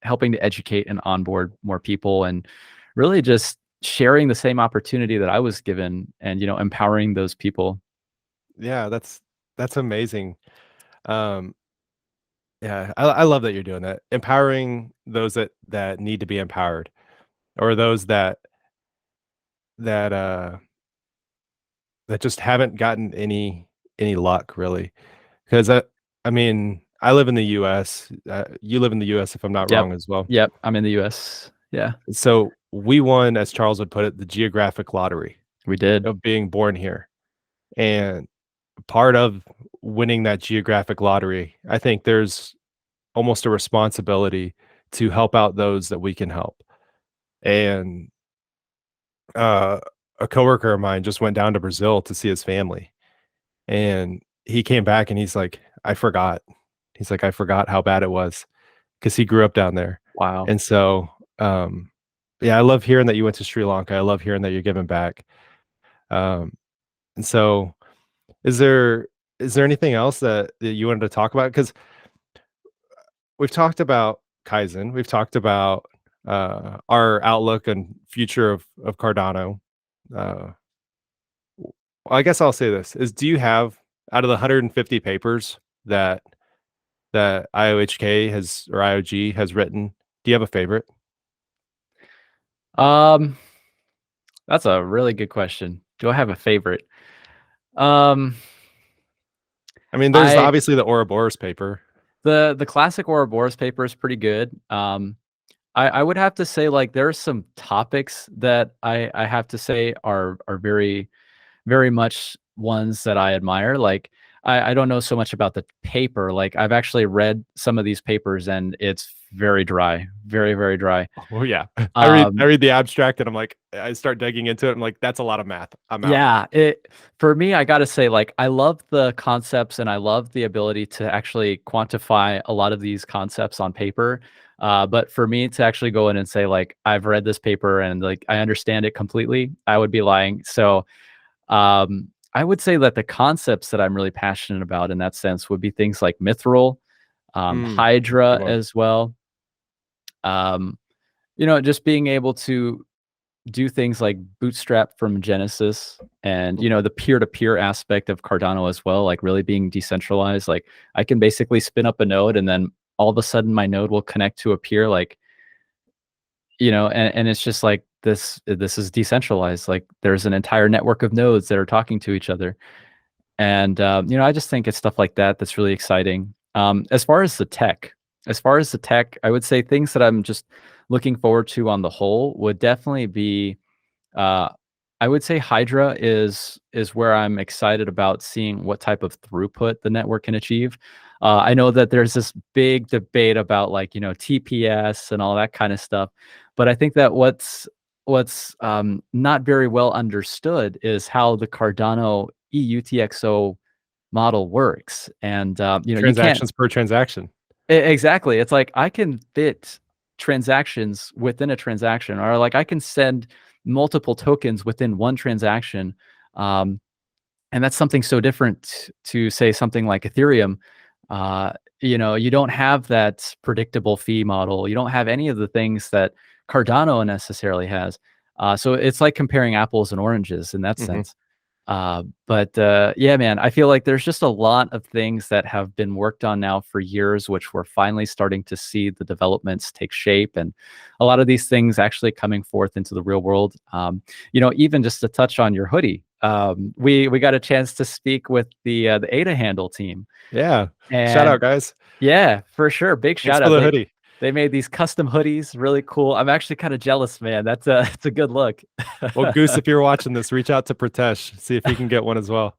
helping to educate and onboard more people, and really just sharing the same opportunity that I was given, and empowering those people. Yeah, that's amazing. Um, yeah, I love that you're doing that. Empowering those that need to be empowered or those that that just haven't gotten any luck really. 'Cause I mean, I live in the US. You live in the US if I'm not Yep, wrong as well. yep. I'm in the U.S. Yeah, So we won, as Charles would put it, the geographic lottery we did. of being born here. And part of winning that geographic lottery, I think there's almost a responsibility to help out those that we can help. And uh, a coworker of mine just went down to Brazil to see his family, and he came back and he's like, "I forgot." He's like, "I forgot how bad it was," because he grew up down there. Wow. And so, yeah, I love hearing that you went to Sri Lanka. I love hearing that you're giving back. Um, and so, is there is there anything else that you wanted to talk about? Because we've talked about Kaizen. We've talked about our outlook and future of Cardano. Uh, well, I guess I'll say this: is do you have out of the 150 papers that IOHK has or IOG has written? Do you have a favorite? Um, that's a really good question. Do I have a favorite? Um, I mean, there's I obviously the Ouroboros paper. the classic Ouroboros paper is pretty good. I would have to say, like, there are some topics that I have to say are very, very much ones that I admire. Like, I don't know so much about the paper. Like, I've actually read some of these papers, and it's very dry, very, very dry. Oh yeah, I Um, read the abstract and I'm like, I start digging into it. I'm like, that's a lot of math. I'm out. Yeah, it for me, I gotta say, like, I love the concepts, and I love the ability to actually quantify a lot of these concepts on paper. But for me to actually go in and say, like, I've read this paper and like I understand it completely, I would be lying. So I would say that the concepts that I'm really passionate about in that sense would be things like Mithril, That's a good Hydra one. as well. Um, just being able to do things like Bootstrap from Genesis, and the peer-to-peer aspect of Cardano as well, like really being decentralized. Like, I can basically spin up a node, and then all of a sudden my node will connect to a peer, like, and it's just like this is decentralized. Like, there's an entire network of nodes that are talking to each other. And I just think it's stuff like that that's really exciting. As far as the tech, I would say things that I'm just looking forward to on the whole would definitely be, uh, I would say Hydra is where I'm excited about seeing what type of throughput the network can achieve. I know that there's this big debate about, like, TPS and all that kind of stuff, but I think that what's not very well understood is how the Cardano EUTXO model works. And you can't Transactions per transaction. exactly. It's like I can fit transactions within a transaction, or like I can send multiple tokens within one transaction. Um, and that's something so different to say something like Ethereum. Uh, you don't have that predictable fee model. You don't have any of the things that Cardano necessarily has. So it's like comparing apples and oranges in that Mhm. sense. But yeah, man, I feel like there's just a lot of things that have been worked on now for years, which we're finally starting to see the developments take shape, and a lot of these things actually coming forth into the real world. Even just to touch on your hoodie, we got a chance to speak with the ADA handle team, Yeah. Shout and out, guys. yeah, for sure, big Thanks shout for out. the They hoodie. they made these custom hoodies, really cool. I'm actually kind of jealous, man. That's a it's a good look. Well, Goose, if you're watching this, reach out to Pritesh, see if he can get one as well.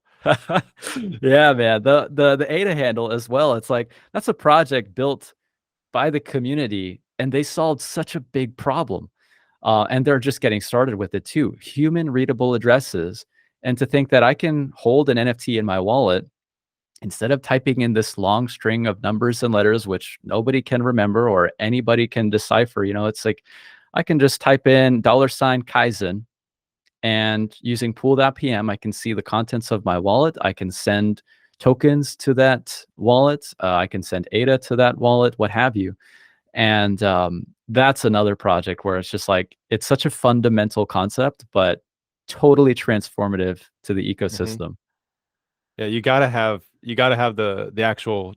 Yeah, man. The ADA handle as well. It's like that's a project built by the community, and they solved such a big problem. And they're just getting started with it too. Human readable addresses, and to think that I can hold an NFT in my wallet instead of typing in this long string of numbers and letters, which nobody can remember or anybody can decipher. It's like I can just type in $Kaizen, and using pool.pm, I can see the contents of my wallet. I can send tokens to that wallet. I can send ADA to that wallet, what have you. And that's another project where it's just like, it's such a fundamental concept, but totally transformative to the Mhm. ecosystem. Yeah, you gotta have the actual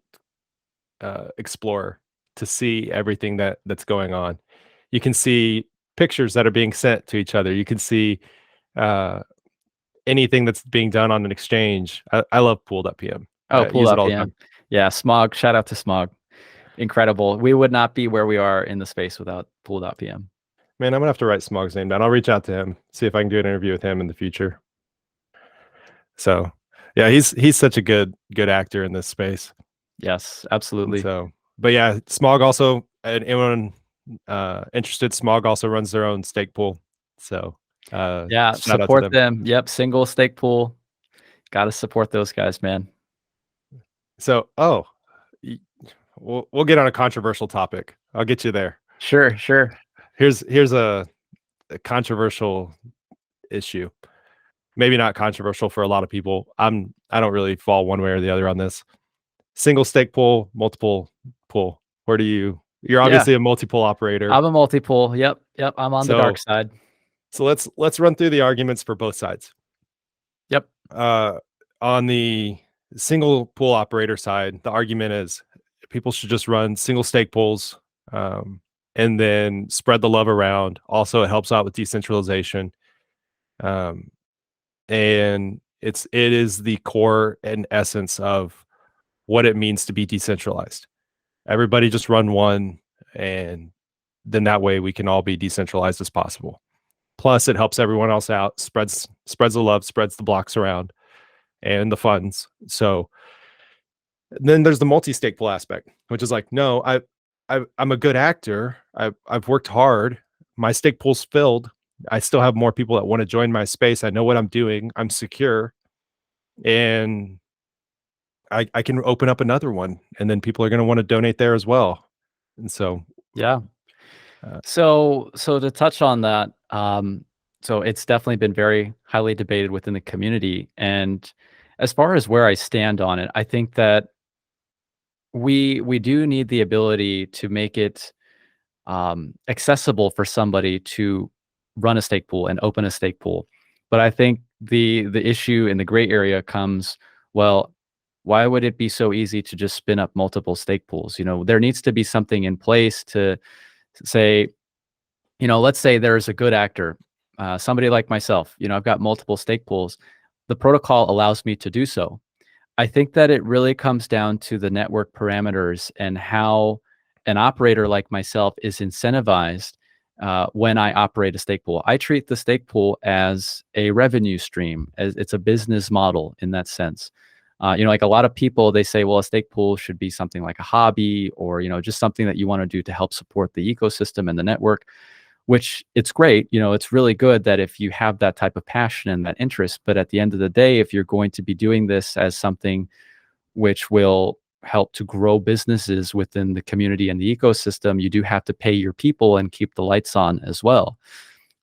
Explorer to see everything that's going on. You can see pictures that are being sent to each other. You can see uh, anything that's being done on an exchange. I love Pool.pm. Oh, I use it all the pool.pm. time. Yeah, Smog. Shout out to Smog. Incredible. We would not be where we are in the space without pool.pm. Man, I'm gonna have to write Smog's name down. I'll reach out to him, see if I can do an interview with him in the future. So, yeah, he's such a good actor in this space. Yes, And absolutely. so, but yeah, Smog also, and anyone interested, Smog also runs their own stake pool. So, Yeah, shout out to support them. them. Yep, single stake pool. Got to support those guys, man. So, y- we'll get on a controversial topic. I'll get you there. Sure, sure. Here's a controversial issue. Maybe not controversial for a lot of people. I don't really fall one way or the other on this. Single stake pool, multiple pool. Where do you're Yeah, obviously a multi-pool operator. I'm a multi-pool. Yep, yep. I'm on the dark So side. let's run through the arguments for both sides. Yep. Uh, on the single pool operator side, the argument is people should just run single stake pools, and then spread the love around. Also, it helps out with decentralization, um, and it is the core and essence of what it means to be decentralized. Everybody just run one, and then that way we can all be decentralized as possible. Plus, it helps everyone else out, spreads the love, spreads the blocks around and the funds. So then there's the multi-stake pool aspect, which is like, no, I'm a good actor. I've worked hard. My stake pool's filled. I still have more people that want to join my space. I know what I'm doing. I'm secure, and I can open up another one, and then people are going to want to donate there as well. And so, Yeah. uh, So to touch on that, so it's definitely been very highly debated within the community. And as far as where I stand on it, I think that we do need the ability to make it accessible for somebody to run a stake pool and open a stake pool. But I think the issue in the gray area comes, well, why would it be so easy to just spin up multiple stake pools? There needs to be something in place to say, let's say there's a good actor, somebody like myself. I've got multiple stake pools. The protocol allows me to do so. I think that it really comes down to the network parameters and how an operator like myself is incentivized when I operate a stake pool. I treat the stake pool as a revenue stream, as it's a business model in that sense. Like a lot of people, they say, well, a stake pool should be something like a hobby or, just something that you want to do to help support the ecosystem and the network, which it's great. It's really good that if you have that type of passion and that interest, but at the end of the day, if you're going to be doing this as something which will help to grow businesses within the community and the ecosystem, you do have to pay your people and keep the lights on as well.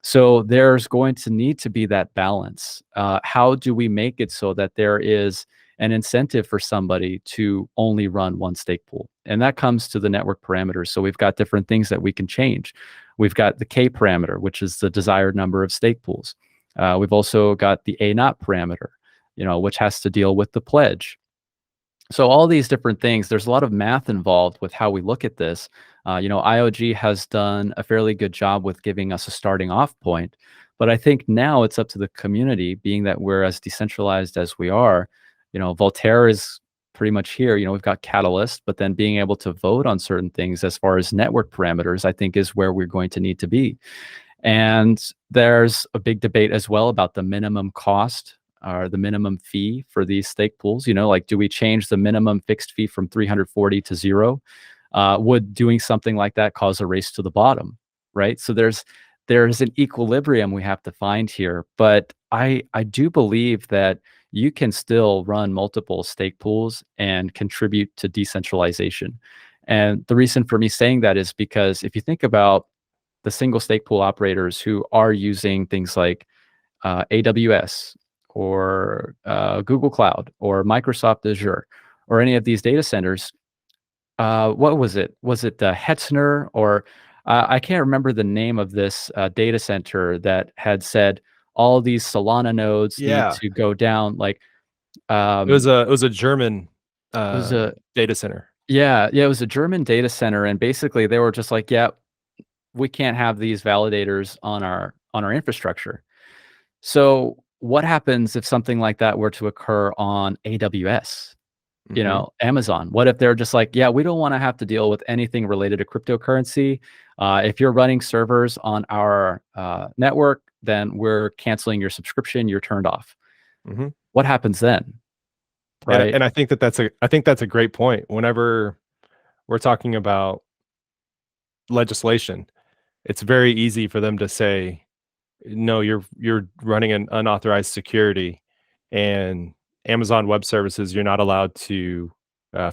So there's going to need to be that balance. How do we make it so that there is an incentive for somebody to only run one stake pool? And that comes to the network parameters. So we've got different things that we can change. We've got the K parameter, which is the desired number of stake pools. We've also got the A naught parameter, which has to deal with the pledge. So all these different things, there's a lot of math involved with how we look at this. IOG has done a fairly good job with giving us a starting off point, but I think now it's up to the community, being that we're as decentralized as we are. Voltaire is pretty much here. We've got Catalyst, but then being able to vote on certain things as far as network parameters, I think is where we're going to need to be. And there's a big debate as well about the minimum cost or the minimum fee for these stake pools. Like, do we change the minimum fixed fee from 340 to zero? Would doing something like that cause a race to the bottom, right? So there's an equilibrium we have to find here. But I do believe that you can still run multiple stake pools and contribute to decentralization. And the reason for me saying that is because if you think about the single stake pool operators who are using things like AWS or Google Cloud or Microsoft Azure or any of these data centers, what was it? Was it Hetzner or I can't remember the name of this data center that had said all these Solana nodes need Yeah. to go down. Like It was um, a German, it was a data center. yeah, it was a German data center, and basically they were just like, yeah, we can't have these validators on our infrastructure. So what happens if something like that were to occur on AWS? Mhm, Amazon. What if they're just like, yeah, we don't want to have to deal with anything related to cryptocurrency. If you're running servers on our network, then we're canceling your subscription. You're turned off. mhm. What happens then? And Right? I think that's a great point. Whenever we're talking about legislation, it's very easy for them to say, "No, you're running an unauthorized security, and Amazon Web Services, you're not allowed to,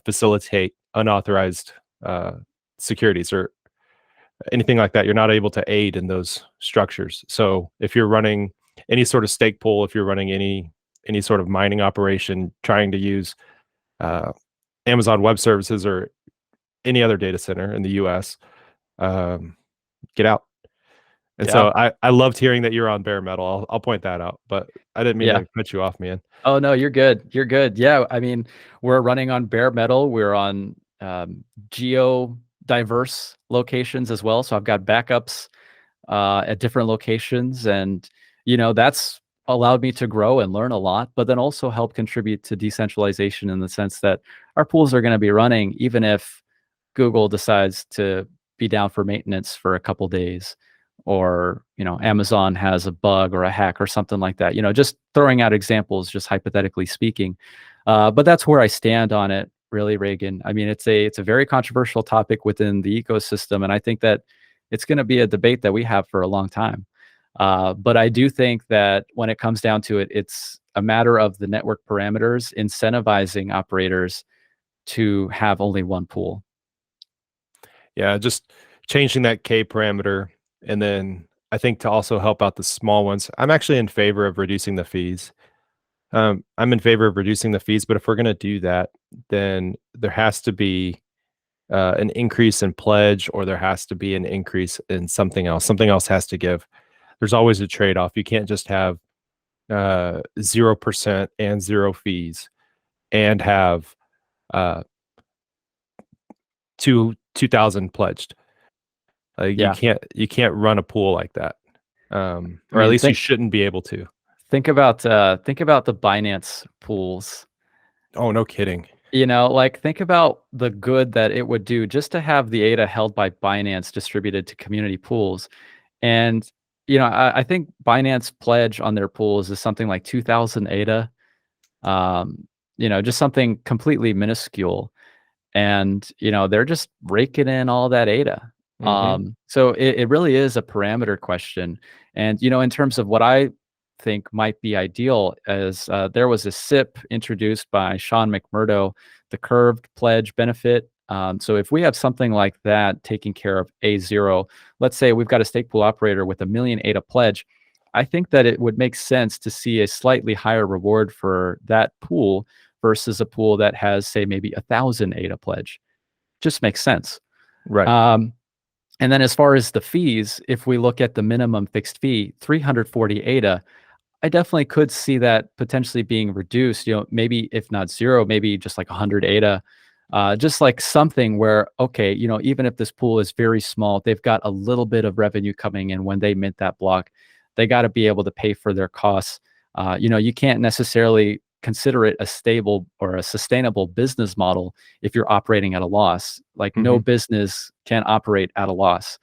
facilitate unauthorized, uh, securities or anything like that. You're not able to aid in those structures." So, if you're running any sort of stake pool, if you're running any sort of mining operation, trying to use, uh, Amazon Web Services or any other data center in the US, um, get out. And Yeah. so I loved hearing that you're on bare metal. I'll point that out, but I didn't mean Yeah. to cut you off, man. Oh no, you're good. You're good. Yeah. I mean, we're running on bare metal. We're on geo diverse locations as well. So I've got backups at different locations. And, that's allowed me to grow and learn a lot, but then also help contribute to decentralization in the sense that our pools are going to be running, even if Google decides to be down for maintenance for a couple days, or, Amazon has a bug or a hack or something like that, just throwing out examples, just hypothetically speaking. But that's where I stand on it, really, Reagan. I mean, it's a very controversial topic within the ecosystem, and I think that it's going to be a debate that we have for a long time. But I do think that when it comes down to it, it's a matter of the network parameters incentivizing operators to have only one pool. Yeah, just changing that K parameter, and then I think to also help out the small ones, I'm actually in favor of reducing the fees. I'm in favor of reducing the fees, but if we're gonna do that, then there has to be, an increase in pledge, or there has to be an increase in something else. Something else has to give. There's always a trade-off. You can't just have, 0% and 0 fees and have, uh, 2,000 pledged. Yeah. You can't run a pool like that, I or at mean, least you shouldn't be able to. think about the Binance pools. Oh, no kidding. Like think about the good that it would do just to have the ADA held by Binance distributed to community pools. And I think Binance pledge on their pools is something like 2,000 ADA. Just something completely minuscule, and they're just raking in all that ADA. Mhm. So it really is a parameter question. And in terms of what I think might be ideal, as there was a SIP introduced by Sean McMurdo, the curved pledge benefit. So if we have something like that taking care of A0, let's say we've got a stake pool operator with a million ADA pledge, I think that it would make sense to see a slightly higher reward for that pool versus a pool that has, say, maybe 1,000 ADA pledge. Just makes sense. Right. Um, and then as far as the fees, if we look at the minimum fixed fee, 340 ADA, I definitely could see that potentially being reduced, maybe if not zero, maybe just like 100 ADA, just like something where, okay, even if this pool is very small, they've got a little bit of revenue coming in when they mint that block. They got to be able to pay for their costs. You can't necessarily consider it a stable or a sustainable business model if you're operating at a loss. Like no Mhm. business can operate at a loss.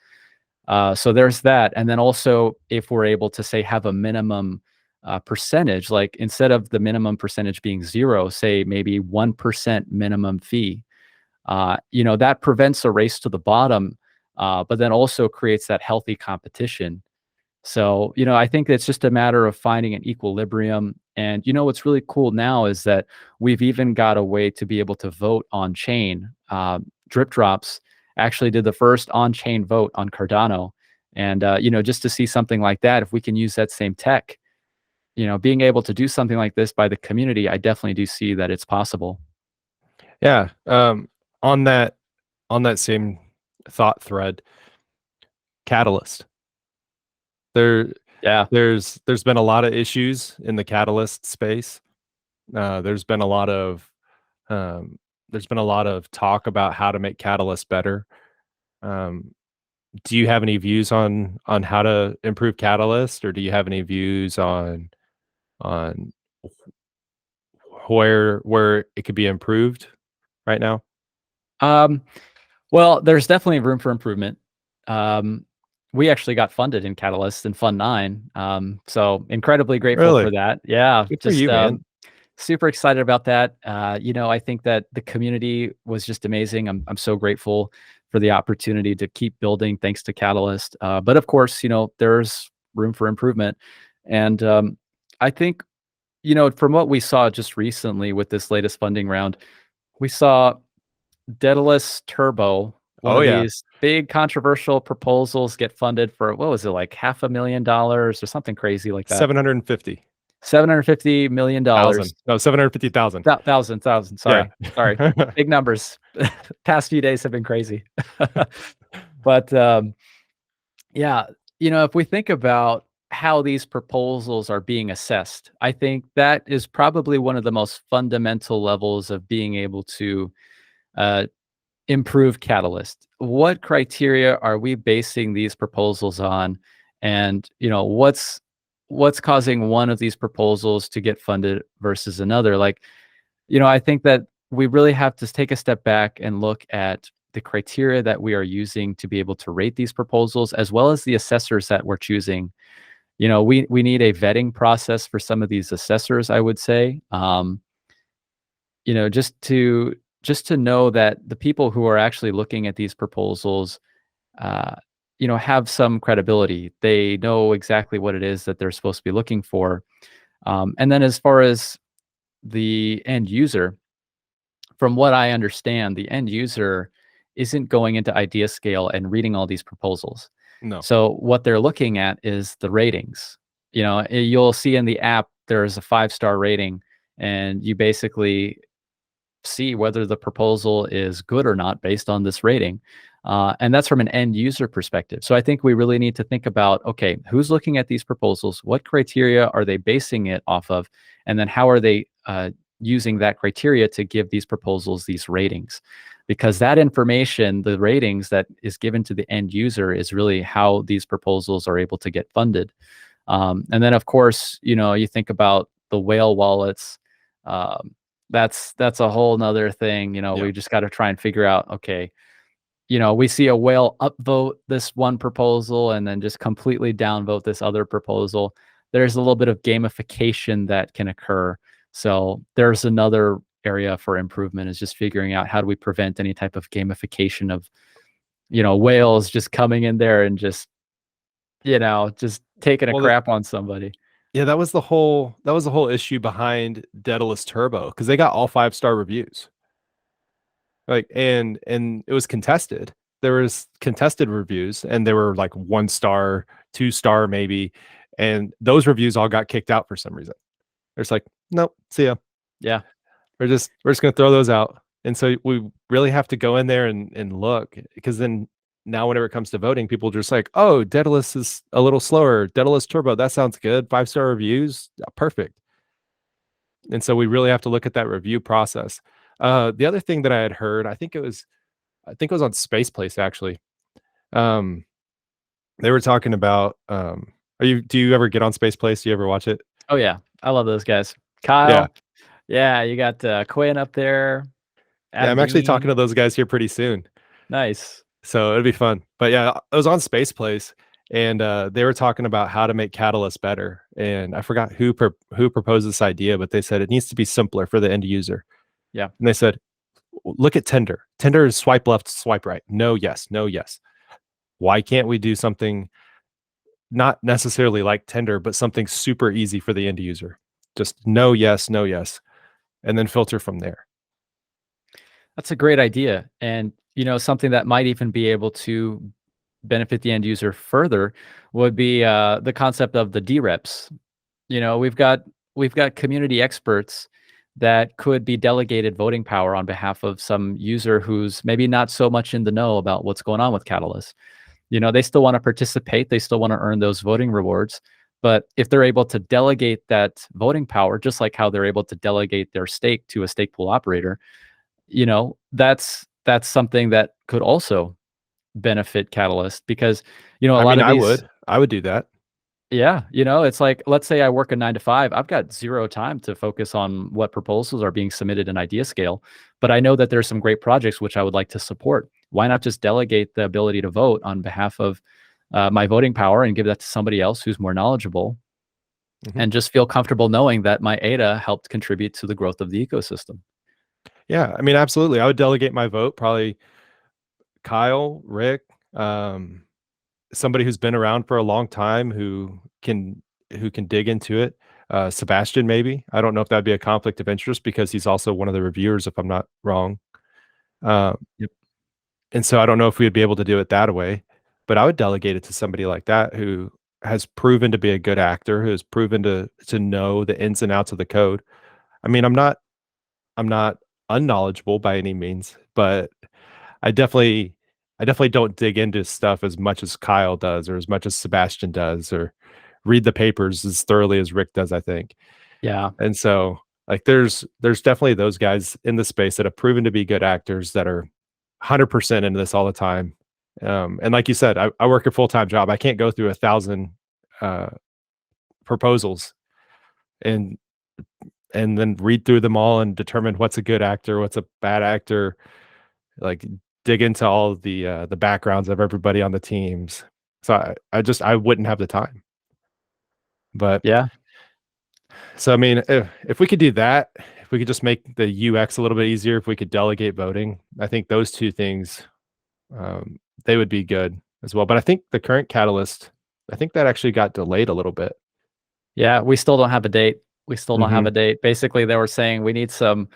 So there's that. And then also, if we're able to say have a minimum percentage, like instead of the minimum percentage being zero, say maybe 1% minimum fee, that prevents a race to the bottom, but then also creates that healthy competition. So, I think it's just a matter of finding an equilibrium. And, what's really cool now is that we've even got a way to be able to vote on chain. Drip Drops actually did the first on chain vote on Cardano. And, just to see something like that, if we can use that same tech, being able to do something like this by the community, I definitely do see that it's possible. Yeah, on that same thought thread, Catalyst. There Yeah. there's been a lot of issues in the Catalyst space. There's been a lot of um, talk about how to make Catalyst better. Um, do you have any views on how to improve Catalyst, or do you have any views on where it could be improved right now? Um, well, there's definitely room for improvement. Um, we actually got funded in Catalyst in Fund 9. So incredibly grateful for Really? that. Yeah, Good for just you, man. super excited about that. I think that the community was just amazing. I'm so grateful for the opportunity to keep building thanks to Catalyst. But of course, there's room for improvement. And I think, from what we saw just recently with this latest funding round, we saw Daedalus Turbo, one Oh, of yeah. these big controversial proposals, get funded for what was it, like $500,000 or something crazy like that. 750,000. $750,000. No, 750,000. Thousand. Yeah. Sorry. Big numbers. Past few days have been crazy. But yeah, if we think about how these proposals are being assessed, I think that is probably one of the most fundamental levels of being able to uh, improve Catalyst. What criteria are we basing these proposals on? And, what's causing one of these proposals to get funded versus another? Like, I think that we really have to take a step back and look at the criteria that we are using to be able to rate these proposals, as well as the assessors that we're choosing. We need a vetting process for some of these assessors, I would say. Just to know that the people who are actually looking at these proposals, uh, have some credibility. They know exactly what it is that they're supposed to be looking for. And then as far as the end user, from what I understand, the end user isn't going into idea scale and reading all these proposals. No. So what they're looking at is the ratings. You'll see in the app there's a 5-star rating, and you basically see whether the proposal is good or not based on this rating. And that's from an end user perspective. So I think we really need to think about, okay, who's looking at these proposals? What criteria are they basing it off of? And then how are they using that criteria to give these proposals these ratings? Because that information, the ratings that is given to the end user, is really how these proposals are able to get funded. And then, of course, you think about the whale wallets. Um, that's a whole nother thing. Yeah. We just got to try and figure out, okay, we see a whale upvote this one proposal and then just completely downvote this other proposal. There's a little bit of gamification that can occur. So there's another area for improvement, is just figuring out how do we prevent any type of gamification of, whales just coming in there and just taking a Well, the crap on somebody. yeah, that was the whole issue behind Daedalus Turbo, because they got all 5-star reviews. Like, and it was contested. There was contested reviews, and they were like 1 star, 2 star maybe, and those reviews all got kicked out for some reason. It's like, "Nope, see ya. Yeah. We're just gonna throw those out." And so we really have to go in there and look, because then now whenever it comes to voting, people are just like, "Oh, Daedalus is a little slower. Daedalus Turbo, that sounds good. 5-star reviews, perfect." And so we really have to look at that review process. The other thing that I had heard, I think it was on Space Place actually. Um, they were talking about, do you ever get on Space Place? Do you ever watch it? Oh, yeah. I love those guys. Yeah. Kyle. Yeah, you got, Quinn up there, Yeah, I'm Adam actually talking Dean. to those guys here pretty soon. Nice. So it'll be fun. But yeah, I was on Space Place, and they were talking about how to make Catalyst better. And I forgot who proposed this idea, but they said it needs to be simpler for the end user. Yeah. And they said, look at Tinder. Tinder is swipe left, swipe right. No, yes, no, yes. Why can't we do something not necessarily like Tinder, but something super easy for the end user? Just no, yes, and then filter from there. That's a great idea, and, something that might even be able to benefit the end user further would be, the concept of the DREPs. We've got community experts that could be delegated voting power on behalf of some user who's maybe not so much in the know about what's going on with Catalyst. They still wanna participate, they still wanna earn those voting rewards, but if they're able to delegate that voting power, just like how they're able to delegate their stake to a stake pool operator, that's something that could also benefit Catalyst because, a I lot mean, of these. I would do that. Yeah, it's like, let's say I work a 9 to 5, I've got 0 time to focus on what proposals are being submitted in Idea Scale, but I know that there's some great projects which I would like to support. Why not just delegate the ability to vote on behalf of, my voting power and give that to somebody else who's more knowledgeable Mhm. and just feel comfortable knowing that my ADA helped contribute to the growth of the ecosystem? Yeah, I mean, absolutely. I would delegate my vote, probably Kyle, Rick, um, somebody who's been around for a long time who can dig into it. Sebastian, maybe. I don't know if that'd be a conflict of interest because he's also one of the reviewers, if I'm not wrong. Uh, Yep. and so I don't know if we'd be able to do it that way, but I would delegate it to somebody like that who has proven to be a good actor, who has proven to know the ins and outs of the code. I mean, I'm not unknowledgeable by any means, but I definitely I definitely don't dig into stuff as much as Kyle does or as much as Sebastian does or read the papers as thoroughly as Rick does, I think. Yeah. And so, like, there's definitely those guys in the space that have proven to be good actors that are 100% into this all the time. And like you said, I work a full-time job. I can't go through 1,000 uh, proposals and then read through them all and determine what's a good actor, what's a bad actor, like dig into all of the backgrounds of everybody on the teams. So I wouldn't have the time. But Yeah. so I mean, if we could do that, if we could just make the UX a little bit easier, if we could delegate voting, I think those two things, they would be good as well. But I think the current catalyst, I think that actually got delayed a little bit. Yeah, we still don't have a date. We still don't have a Hmm. date. Basically, they were saying we need some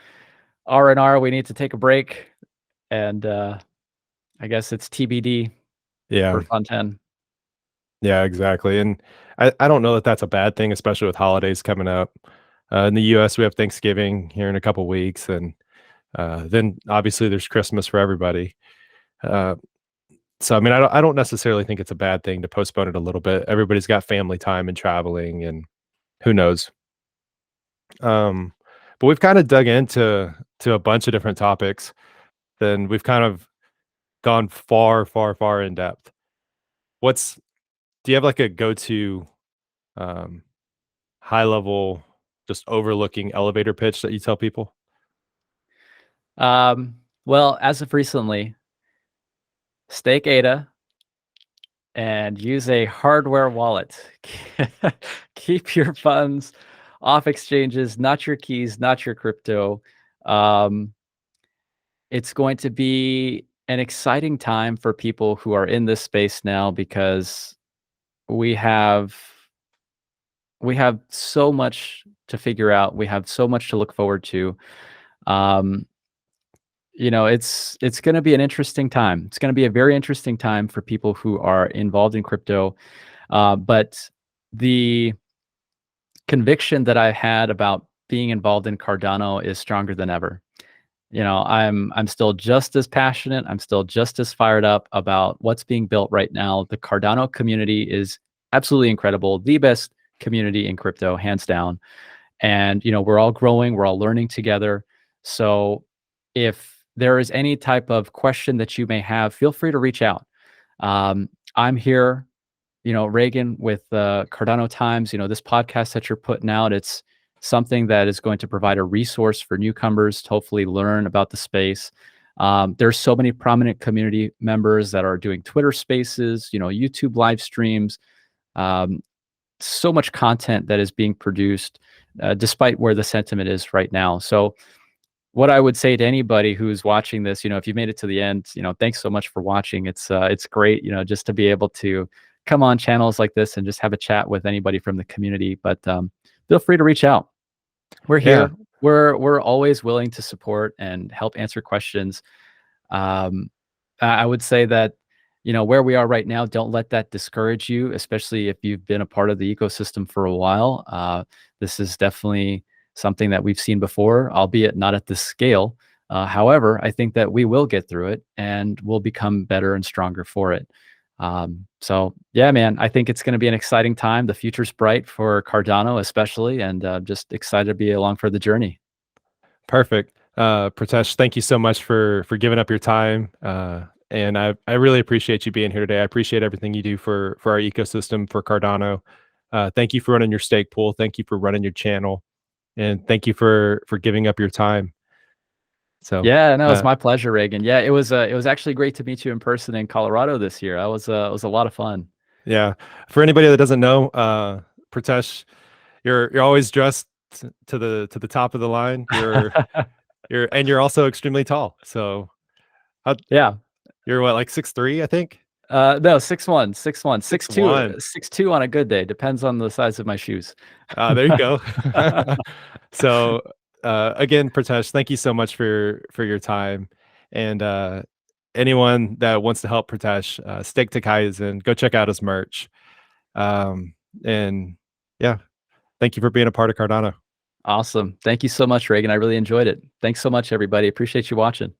R&R, we need to take a break, and, I guess it's TBD Yeah, for Fun 10. yeah, exactly. And I don't know that that's a bad thing, especially with holidays coming up. In the U.S., we have Thanksgiving here in a couple weeks, and then obviously there's Christmas for everybody. Uh, so I mean, I don't necessarily think it's a bad thing to postpone it a little bit. Everybody's got family time and traveling, and who knows. Um, but we've kind of dug into a bunch of different topics. Then we've kind of gone far, far, far in depth. What's Do you have like a go-to um, high level, just overlooking elevator pitch that you tell people? Well, as of recently, stake ADA and use a hardware wallet. Keep your funds off exchanges, not your keys, not your crypto. Um, it's going to be an exciting time for people who are in this space now because we have we have so much to figure out. We have so much to look forward to. Um, it's going to be an interesting time. It's going to be a very interesting time for people who are involved in crypto. But the conviction that I had about being involved in Cardano is stronger than ever. I'm still just as passionate. I'm still just as fired up about what's being built right now. The Cardano community is absolutely incredible. The best community in crypto, hands down. And we're all growing, we're all learning together. So if there is any type of question that you may have, feel free to reach out. I'm here, Reagan, with Cardano Times. This podcast that you're putting out, it's something that is going to provide a resource for newcomers to hopefully learn about the space. There's so many prominent community members that are doing Twitter spaces, YouTube live streams, so much content that is being produced, despite where the sentiment is right now. So what I would say to anybody who's watching this, if you made it to the end, thanks so much for watching. It's great, just to be able to come on channels like this and just have a chat with anybody from the community. But feel free to reach out. We're Yeah, here. We're always willing to support and help answer questions. I would say that where we are right now, don't let that discourage you, especially if you've been a part of the ecosystem for a while. This is definitely something that we've seen before, albeit not at this scale. However, I think that we will get through it and we'll become better and stronger for it. So yeah, man, I think it's going to be an exciting time. The future's bright for Cardano, especially, and just excited to be along for the journey. perfect. Pritesh, thank you so much for giving up your time. And I really appreciate you being here today. I appreciate everything you do for our ecosystem for Cardano. Thank you for running your stake pool. Thank you for running your channel, and thank you for giving up your time. So, Yeah, no, it's uh, my pleasure, Reagan. Yeah, it was actually great to meet you in person in Colorado this year. It was a lot of fun. yeah. For anybody that doesn't know, Pritesh, you're always dressed to the top of the line. You're also extremely tall. So, how, Yeah. you're what, like 6'3", I think? No, 6'1", 6'1", 6'2", 6'1". 6'2" on a good day. Depends on the size of my shoes. There you go. So, again, Pritesh, thank you so much for your time. And anyone that wants to help Pritesh, stick to Kaizen, go check out his merch. And yeah, thank you for being a part of Cardano. Awesome. Thank you so much, Reagan. I really enjoyed it. Thanks so much, everybody. Appreciate you watching.